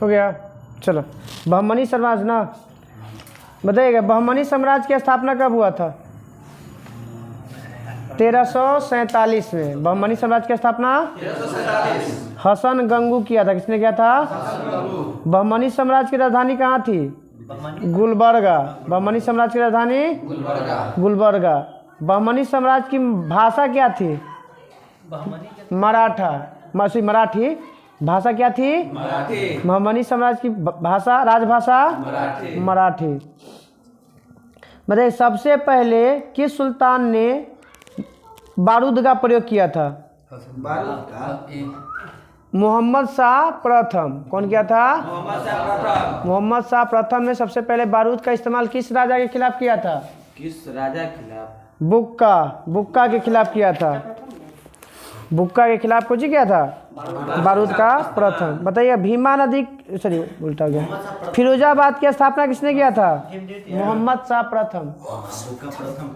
हो गया। चलो बहमनी साम्राज्य ना बताइएगा, बहमनी साम्राज्य की स्थापना कब हुआ था? 1347 में बहमनी साम्राज्य की स्थापना हसन गंगू किया था। किसने किया था? बहमनी साम्राज्य की राजधानी कहाँ थी? गुलबर्गा। बहमनी साम्राज्य की राजधानी गुलबर्गा। बहमनी साम्राज्य की भाषा क्या थी? मराठा। मराठी। भाषा क्या थी? बहमनी साम्राज्य की भाषा, राजभाषा मराठी। बताइए सबसे पहले किस सुल्तान ने बारूद का प्रयोग किया था? मोहम्मद शाह प्रथम। कौन किया था? मोहम्मद शाह प्रथम ने सबसे पहले बारूद का इस्तेमाल किस राजा के खिलाफ किया था? किस राजा के खिलाफ? बुक्का के खिलाफ किया था। बुक्का के खिलाफ कुछ किया था? बारूद का प्रथम। बताइए भीमा नदी, सॉरी उल्टा गया, फिरोजाबाद की स्थापना किसने किया था? मोहम्मद शाह प्रथम।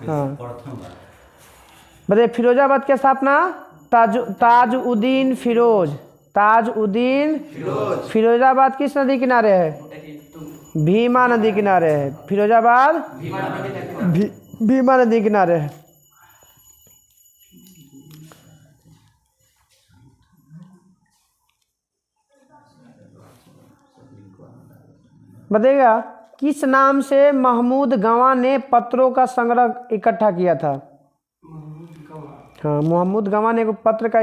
हाँ बताइए फिरोजाबाद की स्थापना ताजुद्दीन फिरोज। फिरोजाबाद किस नदी किनारे है? भीमा नदी किनारे है। फिरोजाबाद भीमा नदी किनारे है। बताइएगा किस नाम से महमूद गवां ने पत्रों का संग्रह इकट्ठा किया था? हाँ महमूद गवां ने पत्र का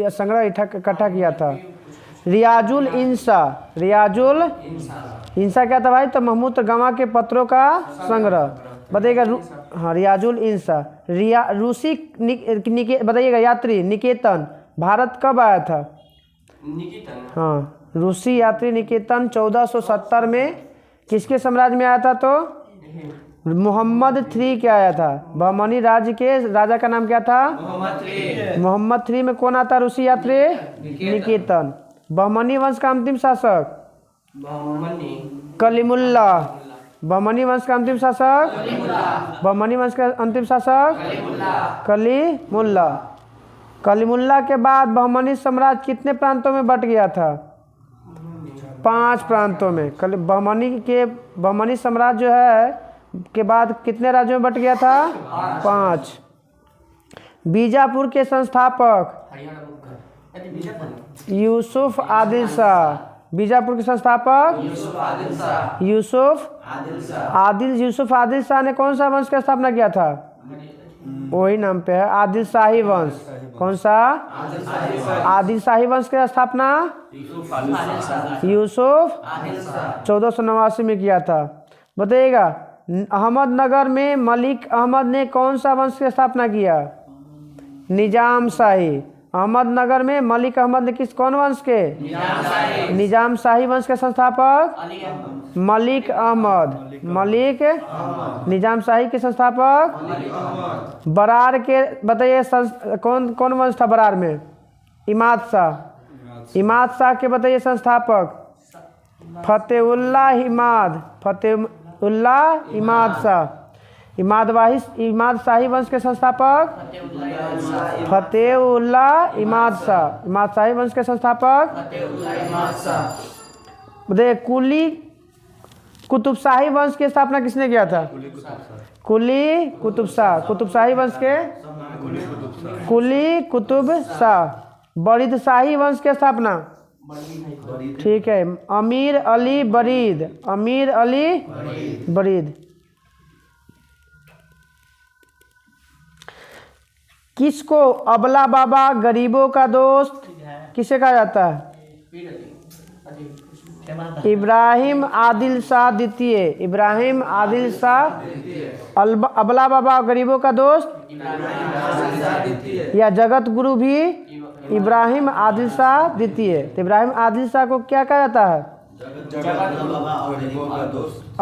संग्रह इकट्ठा किया था। रियाजुल इंसा क्या था भाई? तो महमूद गवां के पत्रों का संग्रह। बताइएगा हाँ रियाजुल इंसा। रूसी बताइएगा यात्री निकेतन भारत कब आया था? हाँ रूसी यात्री निकेतन 1470 में किसके साम्राज्य में आया था? तो मोहम्मद III के आया था। बहमनी राज्य के राजा का नाम क्या था? मोहम्मद III में कौन आता? रूसी यात्री निकेतन। बहमनी वंश का अंतिम शासक कलीमुल्ला। बहमनी वंश का अंतिम शासक बहमनी वंश का अंतिम शासक कलीमुल्ला। कलीमुल्ला के बाद बहमनी साम्राज्य कितने प्रांतों में बट गया था? 5 प्रांतों में। बहमनी साम्राज्य जो है के बाद कितने राज्यों में बट गया था? 5। बीजापुर के संस्थापक यूसुफ आदिल शाह। बीजापुर के संस्थापक यूसुफ आदिल शाह ने कौन सा वंश की स्थापना किया था? वही नाम पे है आदिल शाही वंश। कौन सा? आदिल शाही वंश की स्थापना यूसुफ 1489 में किया था। बताइएगा अहमदनगर में मलिक अहमद ने कौन सा वंश की स्थापना किया? निजाम शाही। अहमदनगर में मलिक अहमद ने कौन वंश के? निजाम शाही वंश के संस्थापक मलिक अहमद। निजाम शाही के संस्थापक बरार के। बताइए कौन वंश था बरार में? इमाद शाह के बताइए संस्थापक फतेहुल्लाह इमाद शाह। इमाद शाही वंश के संस्थापक फतेहुल्लाह इमाद शाह। इमाद शाही वंश के संस्थापक बताइए कुली कुतुब शाही वंश की स्थापना किसने किया था? कुली कुतुब शाही वंश के कुली कुतुब शाह। बरीद शाही वंश की स्थापना ठीक है अमीर अली बरीद। किसको अबला बाबा गरीबों का दोस्त किसे कहा जाता है? इब्राहिम आदिल शाह द्वितीय। अबला बाबा गरीबों का दोस्त या जगत गुरु भी इब्राहिम आदिल शाह द्वितीय। तो इब्राहिम आदिल शाह को क्या कहा जाता है?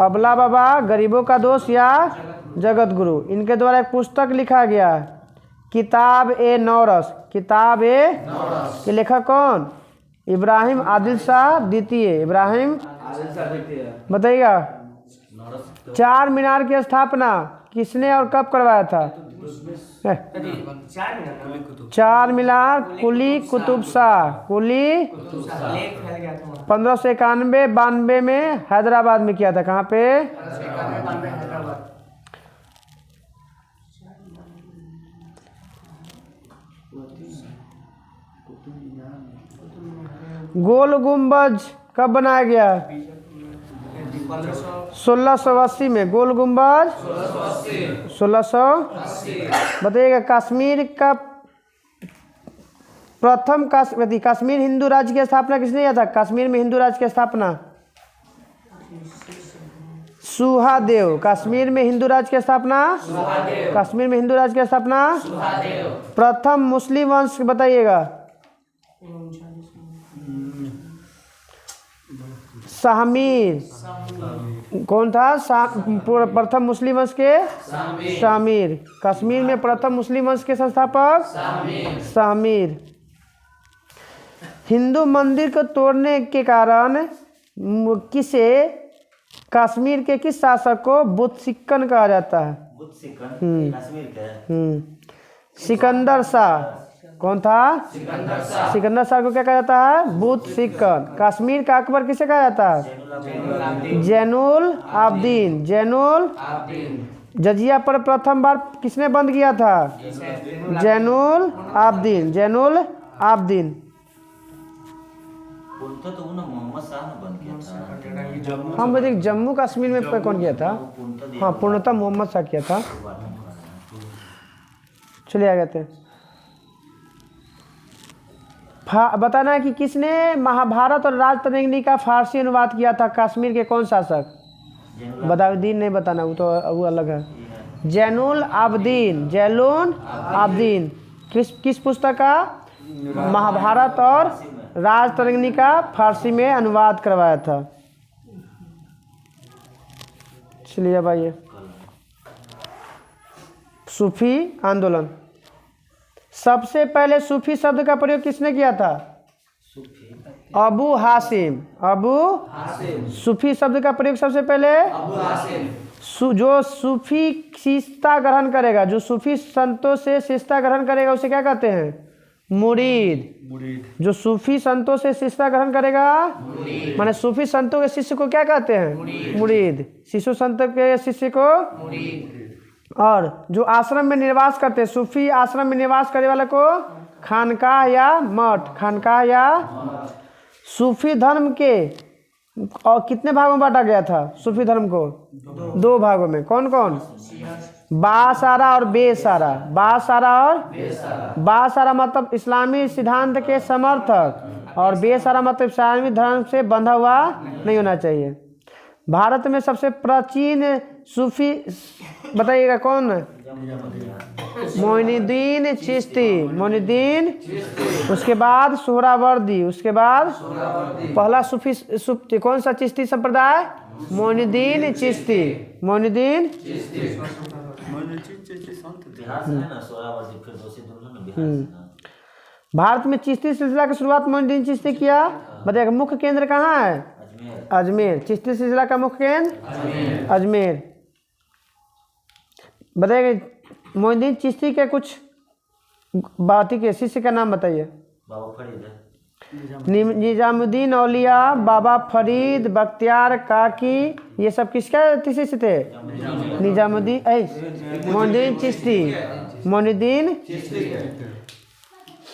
अबला बाबा गरीबों का दोस्त या जगत गुरु। इनके द्वारा एक पुस्तक लिखा गया है किताब ए नौरस। के लेखक कौन? इब्राहिम आदिल शाह द्वितीय। बताइएगा 4 मीनार की स्थापना किसने और कब करवाया था? चार मीनार, कुली कुतुब शाह। कुली 1591-92 में हैदराबाद में किया था। कहाँ पे? गोल गुम्बज कब बनाया गया? 1680 में। गोल गुम्बज 1680। बताइएगा कश्मीर का प्रथम कश्मीर हिंदू राज्य की स्थापना किसने किया था? कश्मीर में हिंदू राज्य की स्थापना सुहादेव। कश्मीर में हिंदू राज्य की स्थापना कश्मीर में हिंदू राज्य की स्थापना प्रथम मुस्लिम वंश बताइएगा। शामीर। कौन था? प्रथम मुस्लिम वंश के शामीर। कश्मीर में प्रथम मुस्लिम वंश के संस्थापक शामीर। हिंदू मंदिर को तोड़ने के कारण किसे कश्मीर के किस शासक को बुतसिक्कन कहा जाता है? सिकंदर शाह। कौन था? सिकंदर शाह को क्या कहा जाता है? बुतसिक्कन। कश्मीर का अकबर किसे कहा जाता है? जैनुल आबदीन। जैनुल। जजिया पर प्रथम बार किसने बंद किया था? जैनुल आबदीन। जैनुल आबदीन। हाँ मुझे जम्मू कश्मीर में कौन किया था? हाँ पूर्णतः मोहम्मद शाह किया था। चलिए आगे थे। बताना है कि किसने महाभारत और राजतरंगिणी का फारसी अनुवाद किया था? कश्मीर के कौन शासक? बदाउद्दीन नहीं बताना, वो अलग है। जैनुल आबदीन। जैनुल आबदीन। किस पुस्तक का? महाभारत और राजतरंगिणी का फारसी में अनुवाद करवाया था। चलिए अब आइए। सूफी आंदोलन। सबसे पहले सूफी शब्द का प्रयोग किसने किया था? अबू हासिम। अबू सूफी शब्द का प्रयोग सबसे पहले जो सूफी शिष्टता ग्रहण करेगा, जो सूफी संतों से शिष्टता ग्रहण करेगा उसे क्या कहते हैं? मुरीद। जो सूफी संतों से शिष्टता ग्रहण करेगा माने सूफी संतों के शिष्य को क्या कहते हैं? मुरीद। शिशु संतों के शिष्य को मुरीद। और जो आश्रम में निवास करते हैं, सूफी आश्रम में निवास करने वाले को खानकाह या मठ। खानकाह या सूफी धर्म के और कितने भागों में बांटा गया था? सूफी धर्म को दो भागों में। कौन कौन? बासारा और बेसारा। बासारा और बासारा मतलब इस्लामी सिद्धांत के समर्थक, और बेसारा मतलब इस्लामी धर्म से बंधा हुआ नहीं होना चाहिए। भारत में सबसे प्राचीन सूफी बताइएगा कौन? मोइनुद्दीन चिश्ती। मोइनुद्दीन। उसके बाद सोहरावर्दी। उसके बाद पहला सूफी कौन सा चिश्ती संप्रदाय? मोइनुद्दीन चिश्ती। मोइनुद्दीन। भारत में चिश्ती सिलसिला की शुरुआत मोइनुद्दीन चिश्ती किया। बताइएगा मुख्य केंद्र कहाँ है? अजमेर। चिश्ती सिलसिला का मुख्य केंद्र अजमेर। बताइएगा मोइनुद्दीन चिश्ती के कुछ बाती के शिष्य का नाम बताइए। निजामुद्दीन औलिया, बाबा फरीद, बख्तियार काकी, ये सब किसके शिष्य थे? मोइनुद्दीन चिश्ती। मोइनुद्दीन।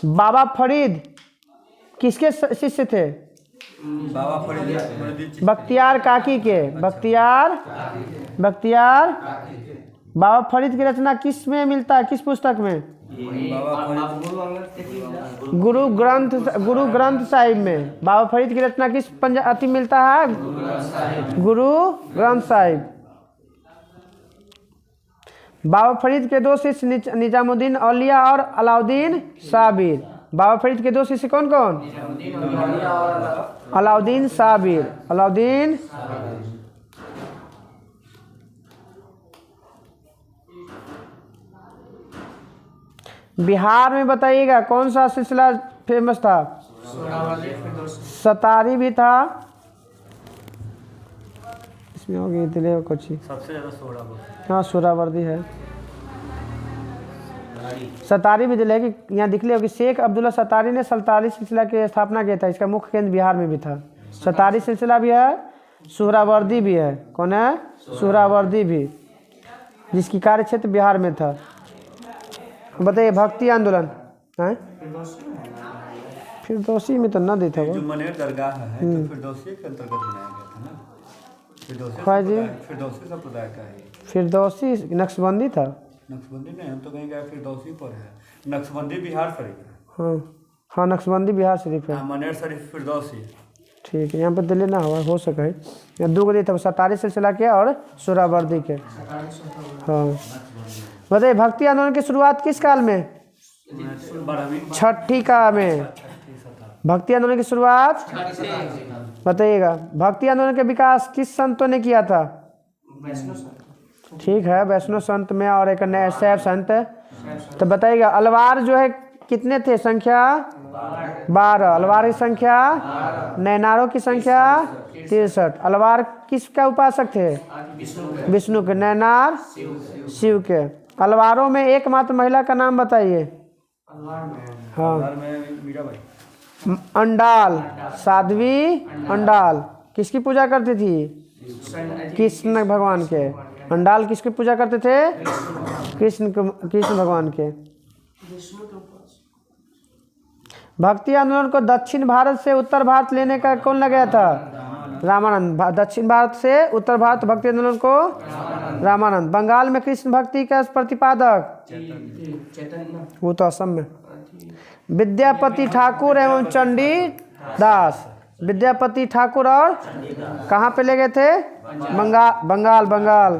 बाबा फरीद किसके शिष्य थे? बाबा फरीद बख्तियार काकी के। बख्तियार। बाबा फरीद की रचना किस में मिलता है? किस पुस्तक में? गुरु ग्रंथ साहिब में। बाबा फरीद की रचना किस पंजाबी मिलता है? गुरु ग्रंथ साहिब। बाबा फरीद के दो शिष्य निजामुद्दीन औलिया और अलाउद्दीन साबिर। बाबा फरीद के दो शिष्य कौन कौन? अलाउद्दीन साबिर। अलाउद्दीन। बिहार में बताइएगा कौन सा सिलसिला फेमस था? सतारी भी था। इसमें हो गई कुछ सबसे ज्यादा सोहरावर्दी। हाँ सोहरावर्दी है। सतारी भी दिले कि यहाँ दिख लिया कि शेख अब्दुल्ला सतारी ने सल्तानी सिलसिला की स्थापना किया था। इसका मुख्य केंद्र बिहार में भी था। सतारी सिलसिला भी है, सुहरावर्दी भी है। कौन है? सुहरावर्दी भी, जिसकी कार्य क्षेत्र बिहार में था। बताइए भक्ति आंदोलन है फिरदौसी में तो न दी था वो। जो मनेर दरगाह है तो फिरदौसी के अंतर्गत बनाया गया था ना। फिरदौसी संप्रदाय का है। फिरदौसी नक्शबंदी था। नक्शबंदी नहीं, हम तो कहीं गए फिरदौसी पर है। नक्शबंदी बिहार शरीफ है। हाँ हाँ, नक्शबंदी बिहार शरीफ है। मनेर शरीफ फिरदौसी। ठीक है, यहाँ पर दिल्ली ना हो सके। यहाँ दो गो था, सतारी सिलसिला के और सुहरावर्दी के। हाँ बताइए भक्ति आंदोलन की शुरुआत किस काल में? छठी का में। भक्ति आंदोलन की शुरुआत बताइएगा। भक्ति आंदोलन का विकास किस संतों ने किया था? ठीक है, वैष्णव संत में और एक नए शैव संत। तो बताइएगा अलवार जो है कितने थे? संख्या 12। अलवार की संख्या, नैनारों की संख्या 63। अलवार किसका उपासक थे? विष्णु के। नैनार शिव के। अलवारों में एकमात्र महिला का नाम बताइए। हाँ, अंडाल, साध्वी अंडाल। किसकी पूजा करती थी? कृष्ण भगवान के। अंडाल किसकी पूजा करते थे? कृष्ण भगवान के। भक्ति आंदोलन को दक्षिण भारत से उत्तर भारत लेने का कौन लगाया था? रामानंद। दक्षिण भारत से उत्तर भारत भक्ति आंदोलन को रामानंद। बंगाल में कृष्ण भक्ति का प्रतिपादक वो तो असम में विद्यापति ठाकुर एवं चंडी दास। विद्यापति ठाकुर और कहाँ पे ले गए थे? बंगाल।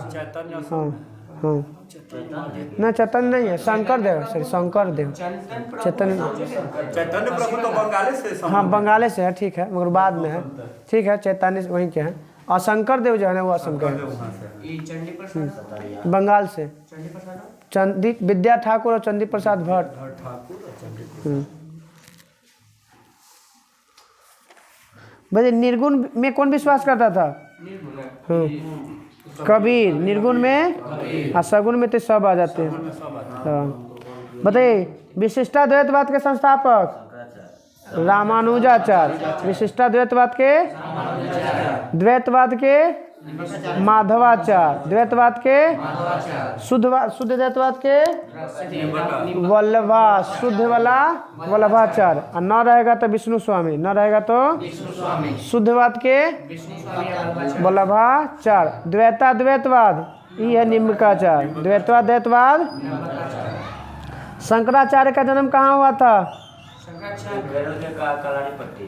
हाँ हाँ, ना चैतन्य नहीं है, शंकर देव। सॉरी, शंकर देव। चैतन्य प्रभु तो बंगाली से। हाँ बंगाली से है, ठीक है, मगर बाद में है। ठीक है, चैतन्य वहीं के हैं। और शंकर देव जो है ना वो असम के हैं, बंगाल से। चंदी विद्या ठाकुर और चंदी प्रसाद भट्ट। भाई निर्गुण में कौन विश्वास करता था? हाँ, कबीर। निर्गुण में और सगुण में तो सब आ जाते हैं। हाँ बताइए विशिष्टाद्वैतवाद के संस्थापक रामानुजाचार्य। विशिष्टाद्वैतवाद के, द्वैतवाद के माधवाचार्य। द्वैतवाद के शुद्ध द्वैतवाद के शुद्ध वाला वल्लभाचार्य। और न रहेगा तो विष्णु स्वामी। न रहेगा तो शुद्धवाद के वल्लभाचार्य। द्वैतवाद ये है निम्बकाचार्य। द्वैतवाद। शंकराचार्य का जन्म कहाँ हुआ था?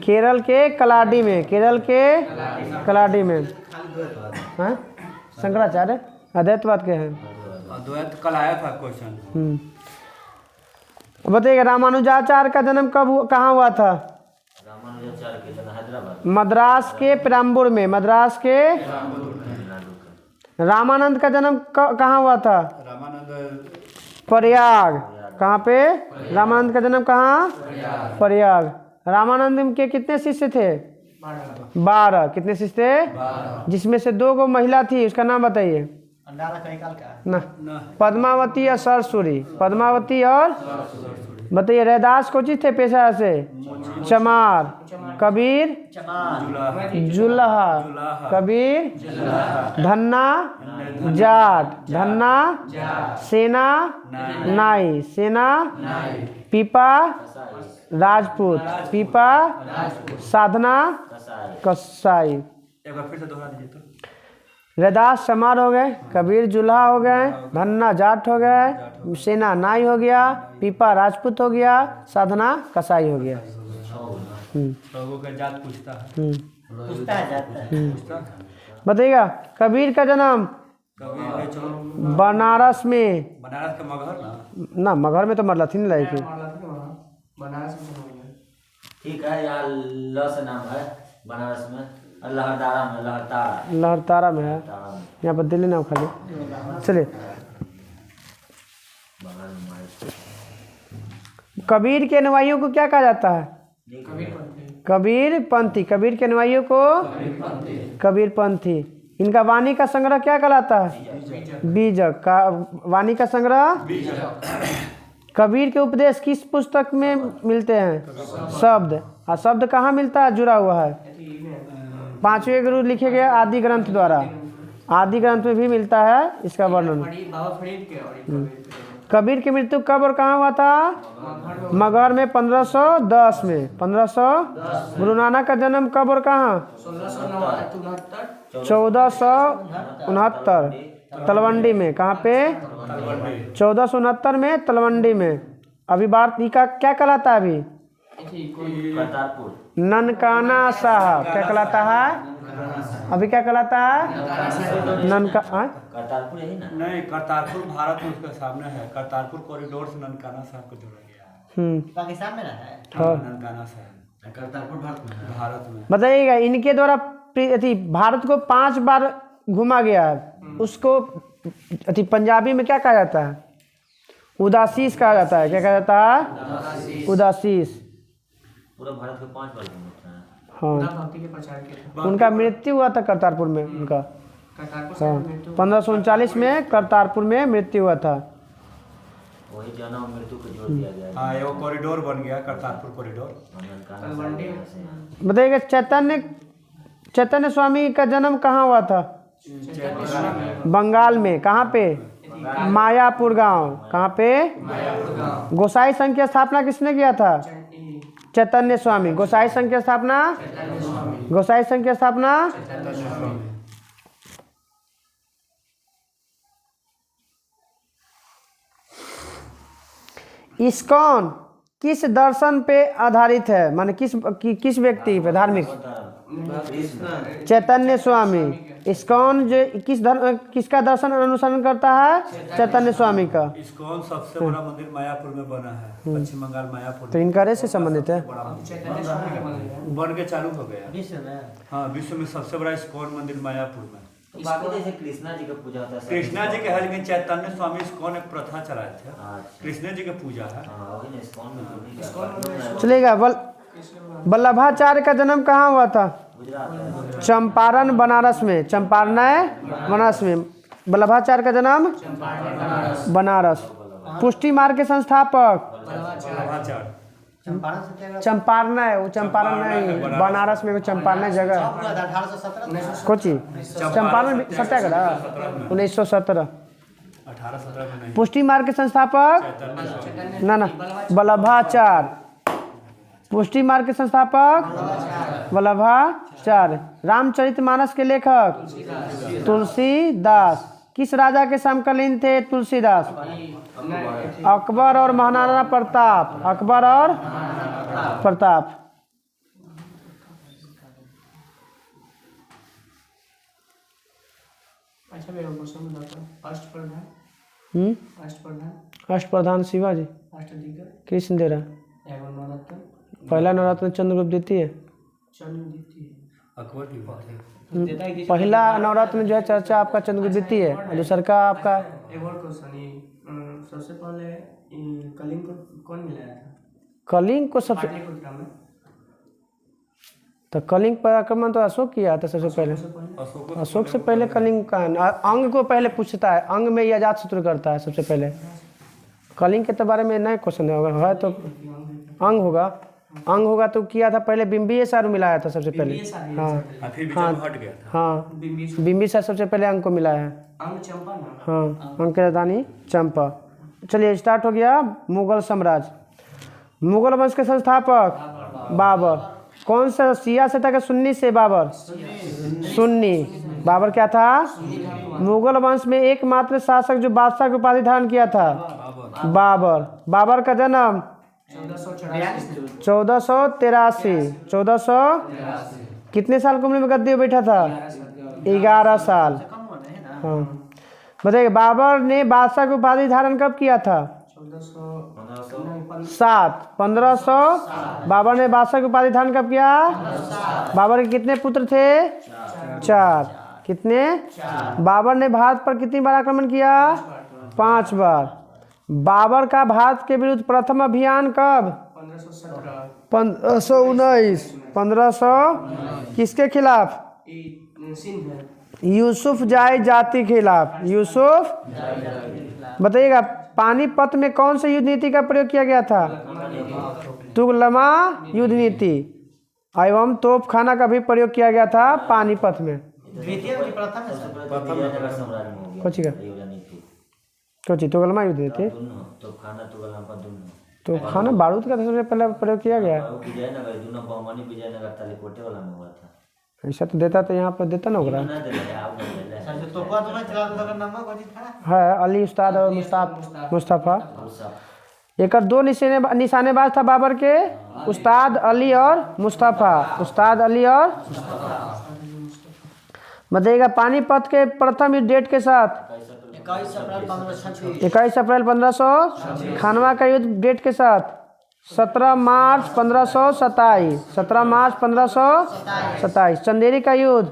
केरल के कलाडी में। केरल के कलाडी में। हाँ शंकराचार्य अद्वैतवाद के हैं। अद्वैत कल आया था क्वेश्चन। बताइएगा रामानुजाचार्य का जन्म कहाँ हुआ था? मद्रास के पेरम्बूर में। मद्रास के। रामानंद का जन्म कहाँ हुआ था? प्रयाग। कहाँ पे? रामानंद का जन्म कहाँ? प्रयाग। रामानंद के कितने शिष्य थे? 12। कितने शिष्य थे? जिसमें से 2 गो महिला थी, उसका नाम बताइए ना। पद्मावती और सरसूरी। पद्मावती और बताइए। रैदास को चीज थे पेशा से? चमार। कबीर जुल्हा। कबीर धन्ना जाट। धन्ना सेना नाई। सेना पीपा राजपूत। पीपा साधना कसाई। एक बार फिर से दोहरा दीजिए तो। रैदास चमार हो गए, कबीर जुल्हा हो गए, धन्ना जाट हो गए, सेना नाई हो गया, पीपा राजपूत हो गया, साधना कसाई हो गया। लोगों का जात पूछता है। बताइएगा कबीर का जन्म बनारस में। बनारस का मगहर ना, मगहर में तो मरलथी लाई थी। ठीक है, यहाँ ल से नाम है बनारस में। लहरदारा में। लहरतारा में है। यहाँ पर दिल्ली नाम खाली। चलिए कबीर के अनुयायियों को क्या कहा जाता है? कबीर पंथी। कबीर के अनुयायियों को कबीर पंथी। इनका वाणी का संग्रह क्या कहलाता है? बीजक का। वाणी का संग्रह कबीर के उपदेश किस पुस्तक में मिलते हैं? शब्द। और शब्द कहाँ मिलता है? जुड़ा हुआ है पांचवें गुरु लिखे गए आदि ग्रंथ द्वारा। आदि ग्रंथ में भी मिलता है इसका वर्णन। कबीर की मृत्यु कब और कहाँ हुआ था? मगहर में 1510 में। 1500। गुरु नानक का जन्म कब और कहाँ? 1469 तलवंडी में। कहाँ पे? 1469 में तलवंडी में। अभी भारत का क्या कहलाता है? अभी करतारपुर। ननकाना साहब क्या कहलाता है? अभी क्या कहलाता है? ननका करतारपुर यही ना? नहीं, करतारपुर भारत में उसके सामने है। करतारपुर कॉरिडोर से ननकाना साहब को जोड़ा गया है। पाकिस्तान में रहता है। हाँ, ननकाना साहब करतारपुर भारत में। भारत में। बताइएगा, इनके द्वारा भारत को 5 बार घुमा गया है। उसको पंजाबी में क्या कहा जाता है? उदासीस कहा जाता है। क्या कहा जाता है? उदासीस। पूरा भारत को 5 बार घूमता है। हाँ, उनका मृत्यु हुआ था करतारपुर में। उनका हाँ 1539 में करतारपुर में मृत्यु हुआ था। वही जन्म और मृत्यु को जोड़ दिया गया है। हाँ, वो कॉरिडोर बन गया, करतारपुर कॉरिडोर। बताइएगा, चैतन्य स्वामी का जन्म कहाँ हुआ था? बंगाल में। कहाँ पे? मायापुर गांव। कहाँ पे? गोसाई संघ की स्थापना किसने किया था? चैतन्य स्वामी। गोसाई संघ की स्थापना? गोसाई संघ की स्थापना इस्कॉन किस दर्शन पे आधारित है? माने किस व्यक्ति पे? धार्मिक। चैतन्य स्वामी। इस्कॉन जो किसका दर्शन अनुसरण करता है? चैतन्य स्वामी का। इस्कॉन सबसे बड़ा मंदिर मायापुर में बना है, पश्चिम बंगाल मायापुर। तो इनका से संबंधित है। बन के चालू हो गया। हाँ, विश्व में सबसे बड़ा इस्कॉन मंदिर मायापुर में। बाकी जैसे कृष्णा जी का पूजा होता है। कृष्णा जी के है, लेकिन चैतन्य स्वामी इस्कॉन एक प्रथा चलाए थे। अच्छा। कृष्ण जी का पूजा है। हाँ, वही ना इस्कॉन में तो नहीं है। चलेगा। वल्लभाचार्य का जन्म कहाँ हुआ था? गुजरात है। चंपारण बनारस में। चंपारण बनारस में वल्लभाचार्य का जन्म बनारस। पुष्टि मार्ग के संस्थापक वल्लभाचार्य। चंपारण है। वो चंपारण नहीं, बनारस में चंपारण जगह। कोची चंपारण सत्याग्रह 1917। 1817 में नहीं। पुष्टि मार्ग के संस्थापक ना वल्लभाचार्य। पुष्टि मार्ग के संस्थापक वल्लभाचार्य। रामचरितमानस के लेखक तुलसीदास। किस राजा के समकालीन थे तुलसीदास? अकबर और महाराणा प्रताप। अकबर और प्रताप। अष्टप्रधान शिवाजी। कृष्णदेवराय। पहला नवरत्न चंद्रगुप्त द्वितीय। अकबर की बात है। पहला नवरत्न जो है चर्चा आपका चंद्रगुप्त द्वितीय है, और दूसर का आपका सबसे पहले कलिंग को कौन मिलाया था? कलिंग को सबसे तो कलिंग पर आक्रमण तो अशोक किया था सबसे पहले। अशोक से पहले कलिंग का अंग को पहले पूछता है। अंग में यह अजातशत्रु करता है सबसे पहले। कलिंग के तो बारे में नए क्वेश्चन है तो अंग होगा। अंग होगा तो किया था पहले बिंबिसार मिलाया था सबसे पहले। हाँ फिर हट गया था। हाँ बिंबिसार सबसे पहले अंग को मिलाया है। हाँ अंग के राजधानी चंपा। चलिए स्टार्ट हो गया। मुगल साम्राज्य। मुगल वंश के संस्थापक बाबर। कौन सा शिया से था कि सुन्नी से? बाबर सुन्नी। बाबर क्या था? मुगल वंश में एकमात्र शासक जो बादशाह की उपाधि धारण किया था बाबर। बाबर का जन्म 1483। 1400 कितने साल की उम्र में गद्दी पे बैठा था? 11 साल। हाँ बताइए, बाबर ने बादशाह की उपाधि धारण कब किया था? 1500। बाबर ने बादशाह की उपाधि धारण कब किया? बाबर के कितने पुत्र थे? 4। कितने? बाबर ने भारत पर कितनी बार आक्रमण किया? 5 बार। बाबर का भारत के विरुद्ध प्रथम अभियान कब? 1519। 1500 किसके खिलाफ? यूसुफ जाई जाति के खिलाफ। यूसुफ बताइएगा पानीपत में कौन से युद्ध नीति का प्रयोग किया गया था? तुगलमा युद्ध नीति एवं तोपखाना का भी प्रयोग किया गया था पानीपत में। विजयनगर साम्राज्य में हो गया कौची का? ये वाला नीति कौची तुगलमा युद्ध नीति? तोपखाना तुगलमा दोनों तोपखाना बारूद का सबसे पहले प्रयोग किया गया। विजयनगर दोनों बहुमनी विजयनगर तालीकोटे वाला में हुआ था। ऐसा तो देता तो यहाँ पर देता ना होगा। ना दे ले आप नहीं दे ले है अली उस्ताद और मुस्तफ़ा। एक दो निशानेबाज था बाबर के, उस्ताद अली और मुस्तफ़ा। उस्ताद अली और बताइएगा पानीपत के प्रथम युद्ध डेट के साथ 21 अप्रैल 1500। खानवा का युद्ध डेट के साथ 17 मार्च 1527। 17 मार्च 1527। चंदेरी का युद्ध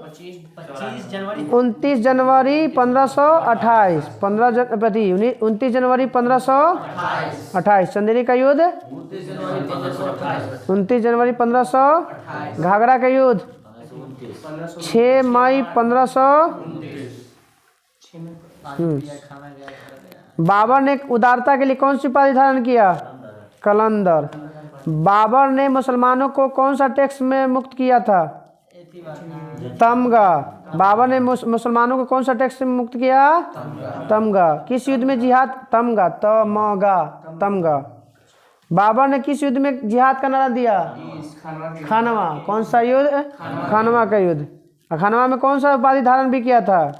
29 जनवरी 1528। 29 जनवरी 1528। चंदेरी का युद्ध 29 जनवरी 1500। घाघरा का युद्ध 6 मई 1500। बाबर ने उदारता के लिए कौन सी उपाधि धारण किया? कलंदर। बाबर ने मुसलमानों को कौन सा टैक्स में मुक्त किया था? तमगा। बाबर ने मुसलमानों को कौन सा टैक्स में मुक्त किया? तमगा। किस युद्ध में जिहाद? तमगा तमगा। बाबर ने किस युद्ध में जिहाद का नारा दिया? खानवा। कौन सा युद्ध? खानवा का युद्ध। खानवा में कौन सा उपाधि धारण भी किया था?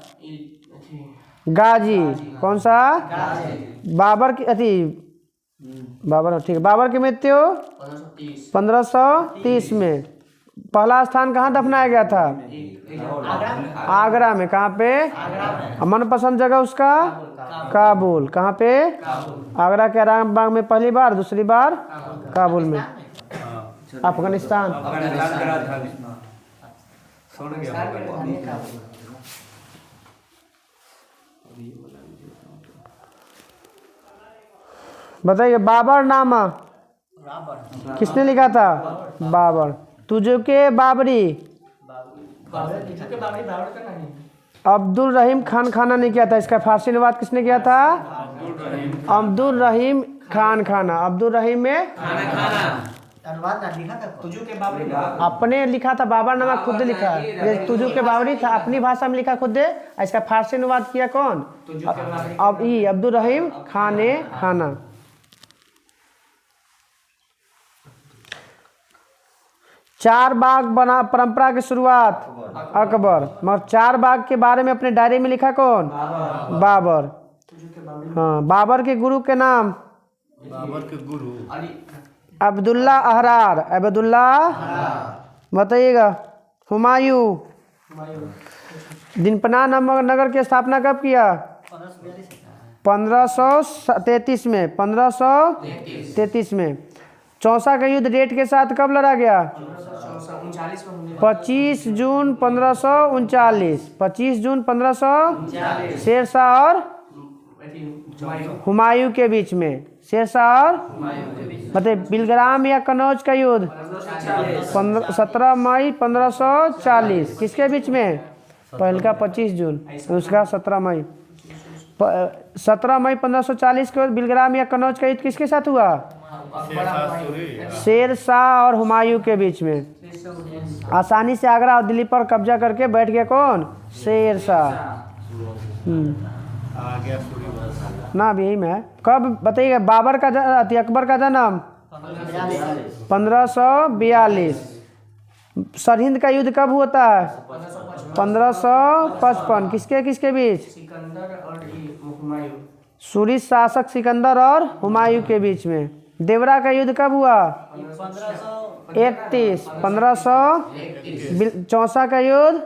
गाजी। कौन सा? बाबर की बाबर, ठीक है। बाबर की मृत्यु 1530 में। पहला स्थान कहाँ दफनाया गया था? आगरा में। कहाँ पे? मनपसंद जगह उसका काबुल। कहाँ पे? आगरा के आराम बाग में पहली बार, दूसरी बार काबुल में। अफगानिस्तान। बताइए बाबर नामा किसने लिखा था? बाबर। तुझके बाबरी अब्दुल रहीम खान खाना ने किया था। इसका फारसी अनुवाद किसने किया था? अब्दुल रहीम खान खाना। अब्दुल रहीम में अपने लिखा था। बाबर नामा खुद लिखा। ये तुझू के बाबरी था, अपनी भाषा में लिखा खुद। इसका फारसी अनुवाद किया कौन? अब ये अब्दुल रहीम खान खाना। चार बाग बना परंपरा की शुरुआत अकबर। मगर चार बाग के बारे में अपने डायरी में लिखा कौन? बाबर। हाँ। बाबर के गुरु के नाम? बाबर के गुरु अब्दुल्ला अहरार। अब्दुल्ला। बताइएगा हुमायूं। दिनपना नगर की स्थापना कब किया? 1533 में। 1533 में। चौसा का युद्ध डेट के साथ कब लड़ा गया? 25 जून 1539। 25 जून 1500। शेरशाह और हुमायूं के बीच में। शेरशाह और मतलब बिलग्राम या कनौज का युद्ध 17 मई 1540। किसके बीच में? पहल का 25 जून, उसका 17 मई। 17 मई 1540 के बिलग्राम या कनौज का युद्ध किसके साथ हुआ? शेरशाह और हुमायूं के बीच में। आसानी से आगरा और दिल्ली पर कब्जा करके बैठ गया कौन? शेरशाह। ना भी यही में है। कब बताइएगा बाबर का अकबर का जन्म? 1542। सरहिंद का युद्ध कब होता है? 1555। किसके किसके बीच? सूरी शासक सिकंदर और हुमायूं के बीच में। देवरा का युद्ध कब हुआ? 31। 1500। चौसा का युद्ध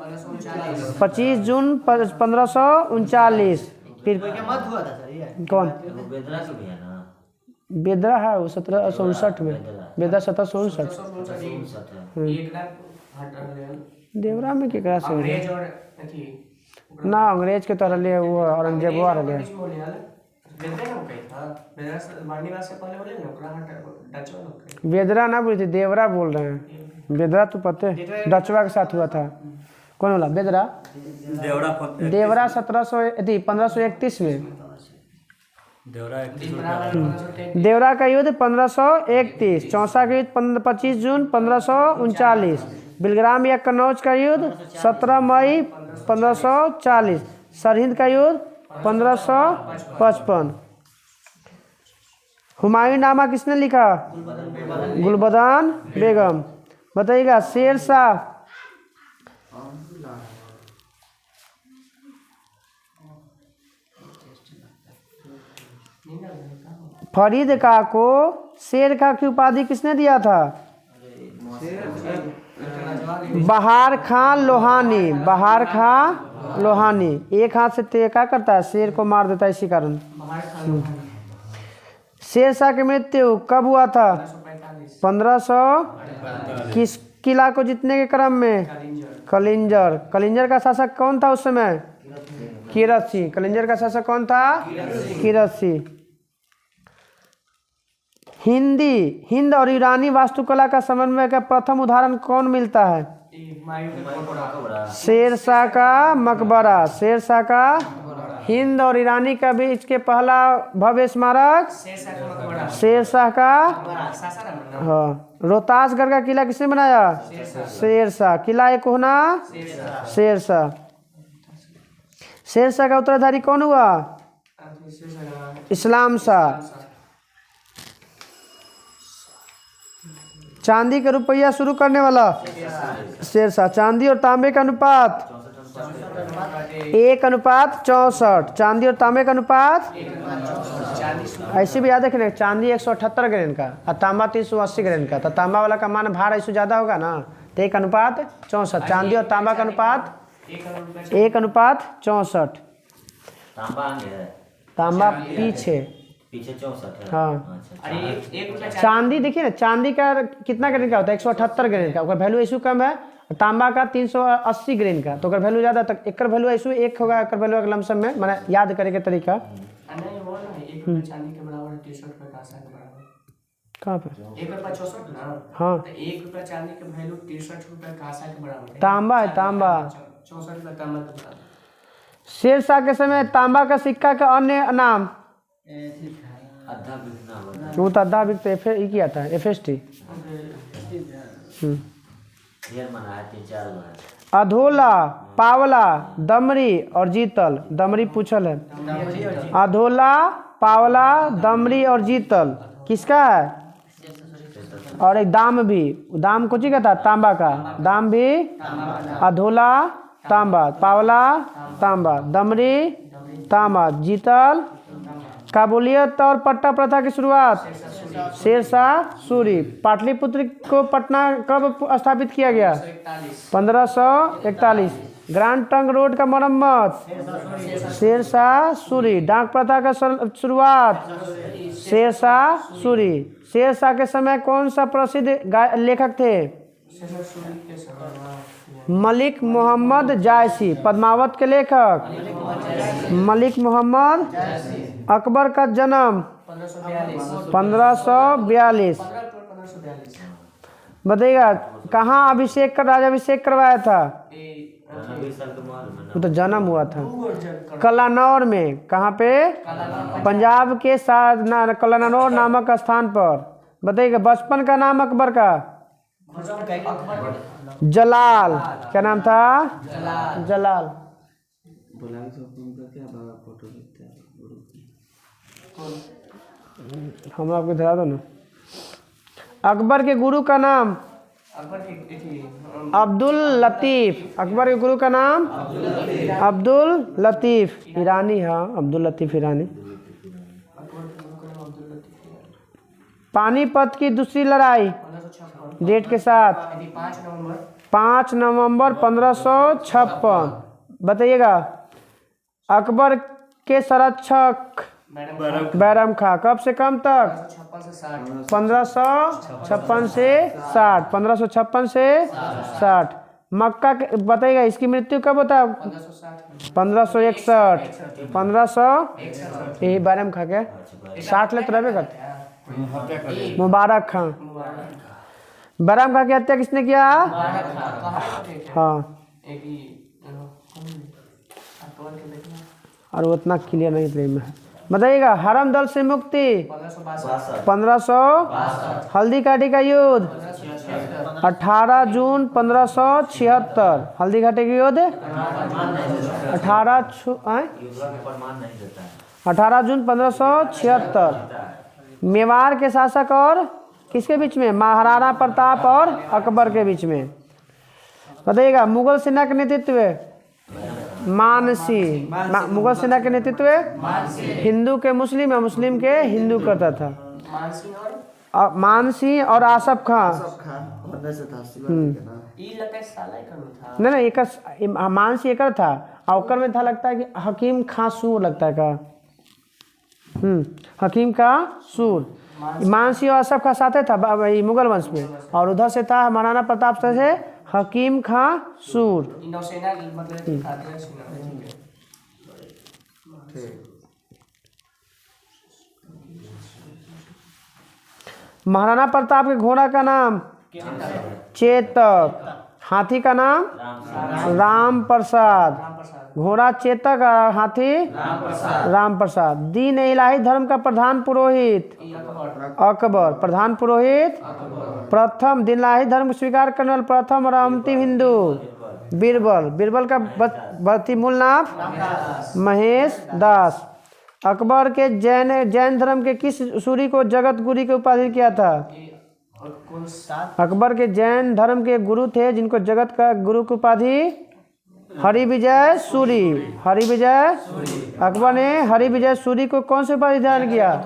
25 जून 1539। फिर कौन? बेदरा है वो 1759 में। बेदरा 1759। देवरा में केकरा से ना अंग्रेज के तरह ले वो औरंगजेब आ रहे। बेदरा ना बोली थी, देवरा बोल रहे हैं। बेदरा तो पते डचवा के साथ हुआ था। कौन बोला? बेदरा। देवरा 1531 में। देवरा 31 देवरा का युद्ध 1531, चौसा का युद्ध 25 जून 1539, बिलग्राम या कन्नौज का युद्ध 17 मई 1540, सरहिंद का युद्ध 1555। हुमायूं नामा किसने लिखा? गुलबदन बेगम। बताइएगा शेर शाह फरीद का को शेर का की उपाधि किसने दिया था? बहार खां लोहानी। बहार खां लोहानी एक हाथ से क्या करता है? शेर को मार देता है, इसी कारण। शेर शाह की मृत्यु कब हुआ था? 1500 किस किला को जीतने के क्रम में? कलिंजर। कलिंजर का शासक कौन था उस समय? कीरत सिंह। कलिंजर का शासक कौन था? कीरत सिंह। हिंद और ईरानी वास्तुकला का समन्वय का प्रथम उदाहरण कौन मिलता है? शेर शाह का मकबरा। शेर शाह का हिंद और ईरानी का बीच के पहला भव्य स्मारक शेर शाह का। हाँ, रोहतासगढ़ का किला किसने बनाया? शेर शाह। किला एक होना शेर शाह। शेर शाह का उत्तराधारी कौन हुआ? इस्लाम शाह। चांदी का रुपया शुरू करने वाला शेर शाह। चांदी और तांबे का अनुपात 1:64। चांदी और तांबे का अनुपात ऐसे भी याद रखना, चांदी 178 ग्राम का और तांबा 380 ग्राम का, तो तांबा वाला का मान भार ऐसे ज़्यादा होगा ना, तो 1:64। चांदी और तांबा का अनुपात 1:64। तांबा पीछे 64 है। हाँ, चांदी देखिए ना, चांदी का कितना ग्रेन का होता है? 178 ग्रेन का। वैल्यू ऐसू कम है। तांबा का 380 ग्रेन का, तो अगर वैल्यू ज़्यादा तक एक वैल्यू ऐसू एक होगा। एक वैल्यू लमसम में मैंने याद करे के तरीका चांदी के बराबर 63 रुपए का आशा के बराबर कहाँ पे? 1:64 ना। हाँ, तो 1 रुपया चांदी के वैल्यू 63 रुपए का आशा के बराबर है। तांबा है, तांबा। 64 रुपया तांबा के बराबर। शेर शाह के समय तांबा का सिक्का का अन्य नाम? वो तो अद्धा बिक तो किया था FST। अधोला, पावला, दमरी और जीतल। दमरी पूछल है। अधोला, पावला, दमरी और जीतल किसका है? और एक दाम भी। दाम कुछ का था? तांबा का। दाम भी अधोला तांबा, पावला तांबा, दमरी तांबा, जीतल। काबुलियत और पट्टा प्रथा की शुरुआत शेर शाह सूरी। पाटलिपुत्र को पटना कब स्थापित किया गया? 1541। ग्रांड ट्रंक रोड का मरम्मत शेर शाह सूरी। डाक प्रथा का शुरुआत शेर शाह सूरी। शेर शाह के समय कौन सा प्रसिद्ध लेखक थे? मलिक मोहम्मद जायसी। पद्मावत के लेखक मलिक मोहम्मद। अकबर का जन्म 1542। बताइएगा कहाँ राजाभिषेक करवाया था? वो तो जन्म हुआ था कलानौर में। कहाँ पे? पंजाब के साथ कलानौर नामक स्थान पर। बताइएगा बचपन का नाम अकबर का? जलाल। क्या नाम था? जलाल। हम आपको दिखा दो ना। अकबर के गुरु का नाम? अब्दुल लतीफ। अकबर के गुरु का नाम अब्दुल लतीफ ईरानी। हाँ, अब्दुल लतीफ ईरानी। पानीपत की दूसरी लड़ाई डेट के साथ 5 नवंबर 1556। बताइएगा अकबर के संरक्षक बैरम खां कब से कब तक? 1556 से 60। 1556 से 60। मक्का के बताइएगा इसकी मृत्यु कब होता है? 1561। 1500 यही बैरम खां के 60 ले तो रहबे करते। मुबारक खां। बैरम खां की हत्या किसने किया? हाँ, और उतना क्लियर नहीं था। बताइएगा। हरम दल से मुक्ति 1562 1500। हल्दी घाटी का युद्ध 18 जून 1576। हल्दी घाटी का युद्ध 18 जून 1576। मेवाड़ के शासक और किसके बीच में? महाराणा प्रताप और अकबर के बीच में। बताइएगा। मुगल सेना के नेतृत्व मानसिंह। मुगल सेना के नेतृत्व हिंदू के मुस्लिम या मुस्लिम के हिंदू करता था। मानसिंह और आसफ खां। नहीं एक मानसिंह एक था और में था लगता है कि हकीम खां सूर लगता है का। हकीम का सूर। मानसिंह और आसफ खां साथे था मुगल वंश में, और उधर से था महाराणा प्रताप से हकीम खां सूर। नौसेना मतलब दिखाते हैं सेना। महाराणा प्रताप के घोड़ा का नाम चेतक। हाथी का नाम राम प्रसाद। घोड़ा चेतक और हाथी राम प्रसाद। दीन इलाही धर्म का प्रधान पुरोहित अकबर। प्रधान पुरोहित प्रथम। दीन इलाही धर्म को स्वीकार करने वाला प्रथम और अंतिम हिंदू बीरबल। बीरबल का भक्ति मूल नाम महेश दास। अकबर के जैन धर्म के किस सूरी को जगत गुरु की उपाधि किया था? अकबर के जैन धर्म के गुरु थे जिनको जगत का गुरु की उपाधि हरि विजय सूरी। हरि विजय। अकबर ने हरि विजय सूरी को कौन से उपाधि धारण किया?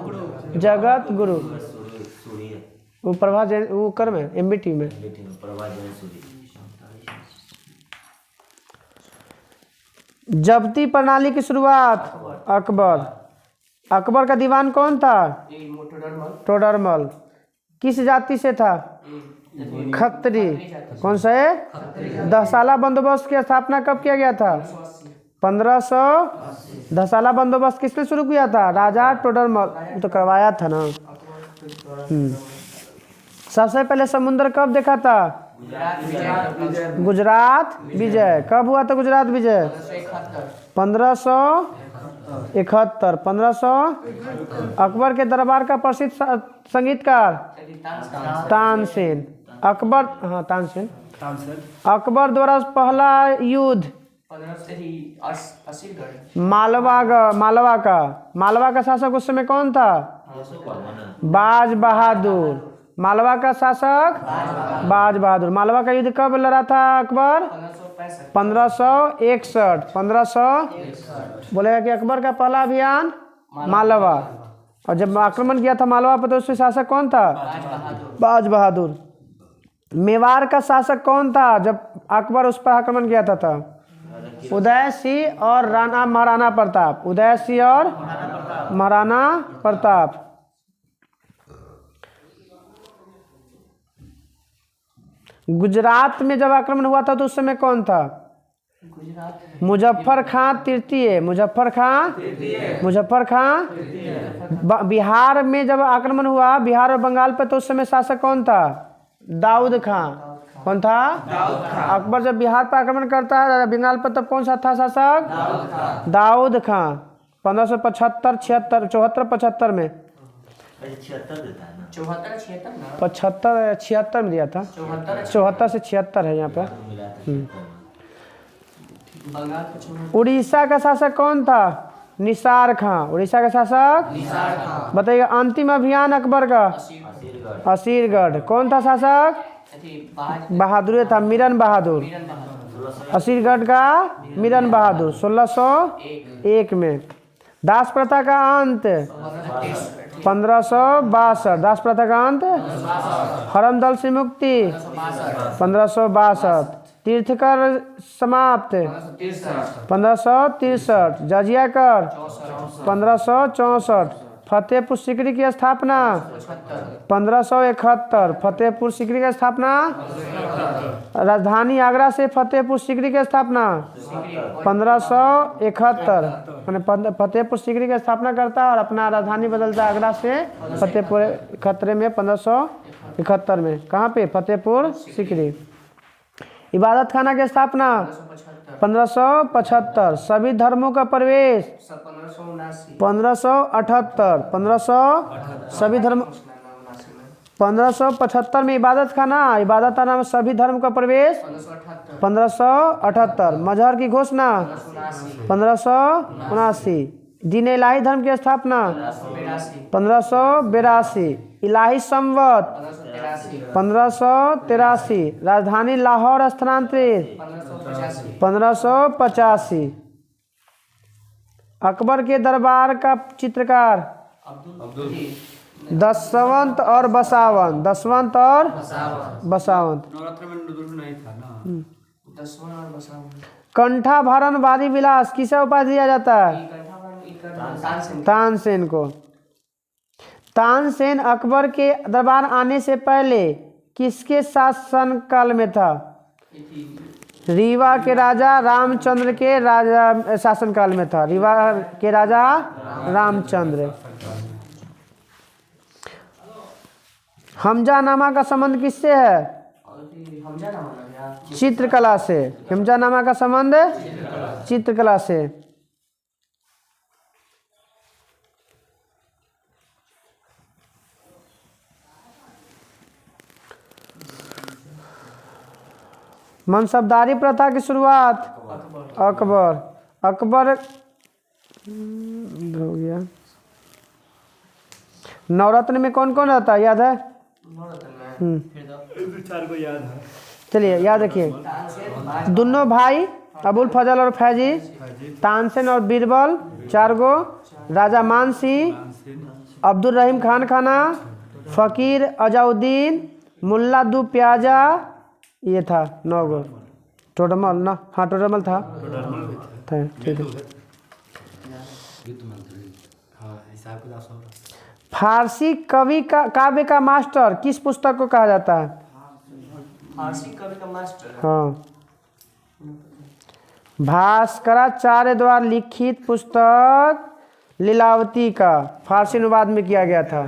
जगत गुरु। वो प्रभा जैन वो कर में एमबीटी में। जब्ती प्रणाली की शुरुआत अकबर। अकबर का दीवान कौन था? टोडरमल। किस जाति से था? खत्री। कौन सा है? 10 साला बंदोबस्त की स्थापना कब किया गया था? 1500। 10 साला बंदोबस्त किसने शुरू किया था? राजा टोडरमल तो करवाया था ना। सबसे पहले समुद्र कब देखा था? गुजरात विजय। कब हुआ था गुजरात विजय? 1571। 1500। अकबर के दरबार का प्रसिद्ध संगीतकार तानसेन। अकबर तानसेन। अकबर द्वारा पहला युद्ध मालवा का शासक उस समय कौन था? बाज बहादुर। मालवा का शासक बाज बहादुर। मालवा का युद्ध कब लड़ा था अकबर? 1561। 1500 बोलेगा कि अकबर का पहला अभियान मालवा। और जब आक्रमण किया था मालवा पर तो उसमें शासक कौन था? बाज बहादुर। मेवाड़ का शासक कौन था जब अकबर उस पर आक्रमण किया था? उदय सिंह और महाराणा प्रताप। उदय सिंह और महाराणा प्रताप। गुजरात में जब आक्रमण हुआ था तो उस समय कौन था? मुजफ्फर खां तृतीय। मुजफ्फर खां। बिहार में जब आक्रमण हुआ बिहार और बंगाल पर तो उस समय शासक कौन था? दाऊद खां। कौन था? अकबर जब बिहार पर आक्रमण करता है बंगाल पर तब कौन सा था शासक? दाऊद खां। 1575 76 74 75 में 75 76 में दिया था। 74 से 76 है यहाँ पर। उड़ीसा का शासक कौन था? निसार खां। उड़ीसा का शासक बताइए। अंतिम अभियान अकबर का असीरगढ़। कौन था शासक? बहादुर था। मीरन बहादुर। असीरगढ़ का मीरन बहादुर 1601 में। दास प्रथा का अंत 1562। दास प्रथा का अंत। हरम दल से मुक्ति 1562। तीर्थकर समाप्त 1563। जजिया कर 1564। फतेहपुर सीकरी की स्थापना 1571। फतेहपुर सीकरी की स्थापना। राजधानी आगरा से फतेहपुर सीकरी की स्थापना 1571। फतेहपुर सीकरी की स्थापना करता और अपना राजधानी बदलता आगरा से फतेहपुर खतरे में 1571 में। कहाँ पे? फतेहपुर सीकरी। इबादत खाना की स्थापना 1575। सभी धर्मों का प्रवेश 1578 सभी धर्म 1575 में इबादत खाना, इबादत खाना में सभी धर्म का प्रवेश 1578। मजहर की घोषणा 1579। दीन इलाही धर्म की स्थापना 1582। इलाही संवत 1583। राजधानी लाहौर स्थानांतरित 1585। अकबर के दरबार का चित्रकार दशवंत और बसावंत। दशवंत और बसावंत। नवरात्र में दुर्ग नहीं था ना। कंठाभरण वादी विलास किसे उपाधि दिया जाता है? तानसेन को। तानसेन अकबर के दरबार आने से पहले किसके शासन काल में था? रीवा के राजा रामचंद्र के राजा शासन काल में था। रीवा के राजा रामचंद्र। हमजानामा का संबंध किससे है? चित्रकला से। हमजानामा का संबंध चित्रकला से। मनसबदारी प्रथा की शुरुआत अकबर। अकबर हो गया। नवरत्न में कौन कौन रहता है याद है? चार को याद है। चलिए याद रखिए। दोनों भाई अबुल फजल और फैजी, तानसेन और बीरबल 4 गो, राजा मान सिंह, अब्दुल रहीम खान खाना, फकीर अजाउद्दीन, मुल्ला दू प्याजा, ये था 9 गो। टोटमल ना? हाँ टोटमल था। ठीक है। फारसी कवि का काव्य का मास्टर किस पुस्तक को कहा जाता है? फारसी कवि का मास्टर। हाँ। भास्कराचार्य द्वारा लिखित पुस्तक लीलावती का फारसी अनुवाद में किया गया था।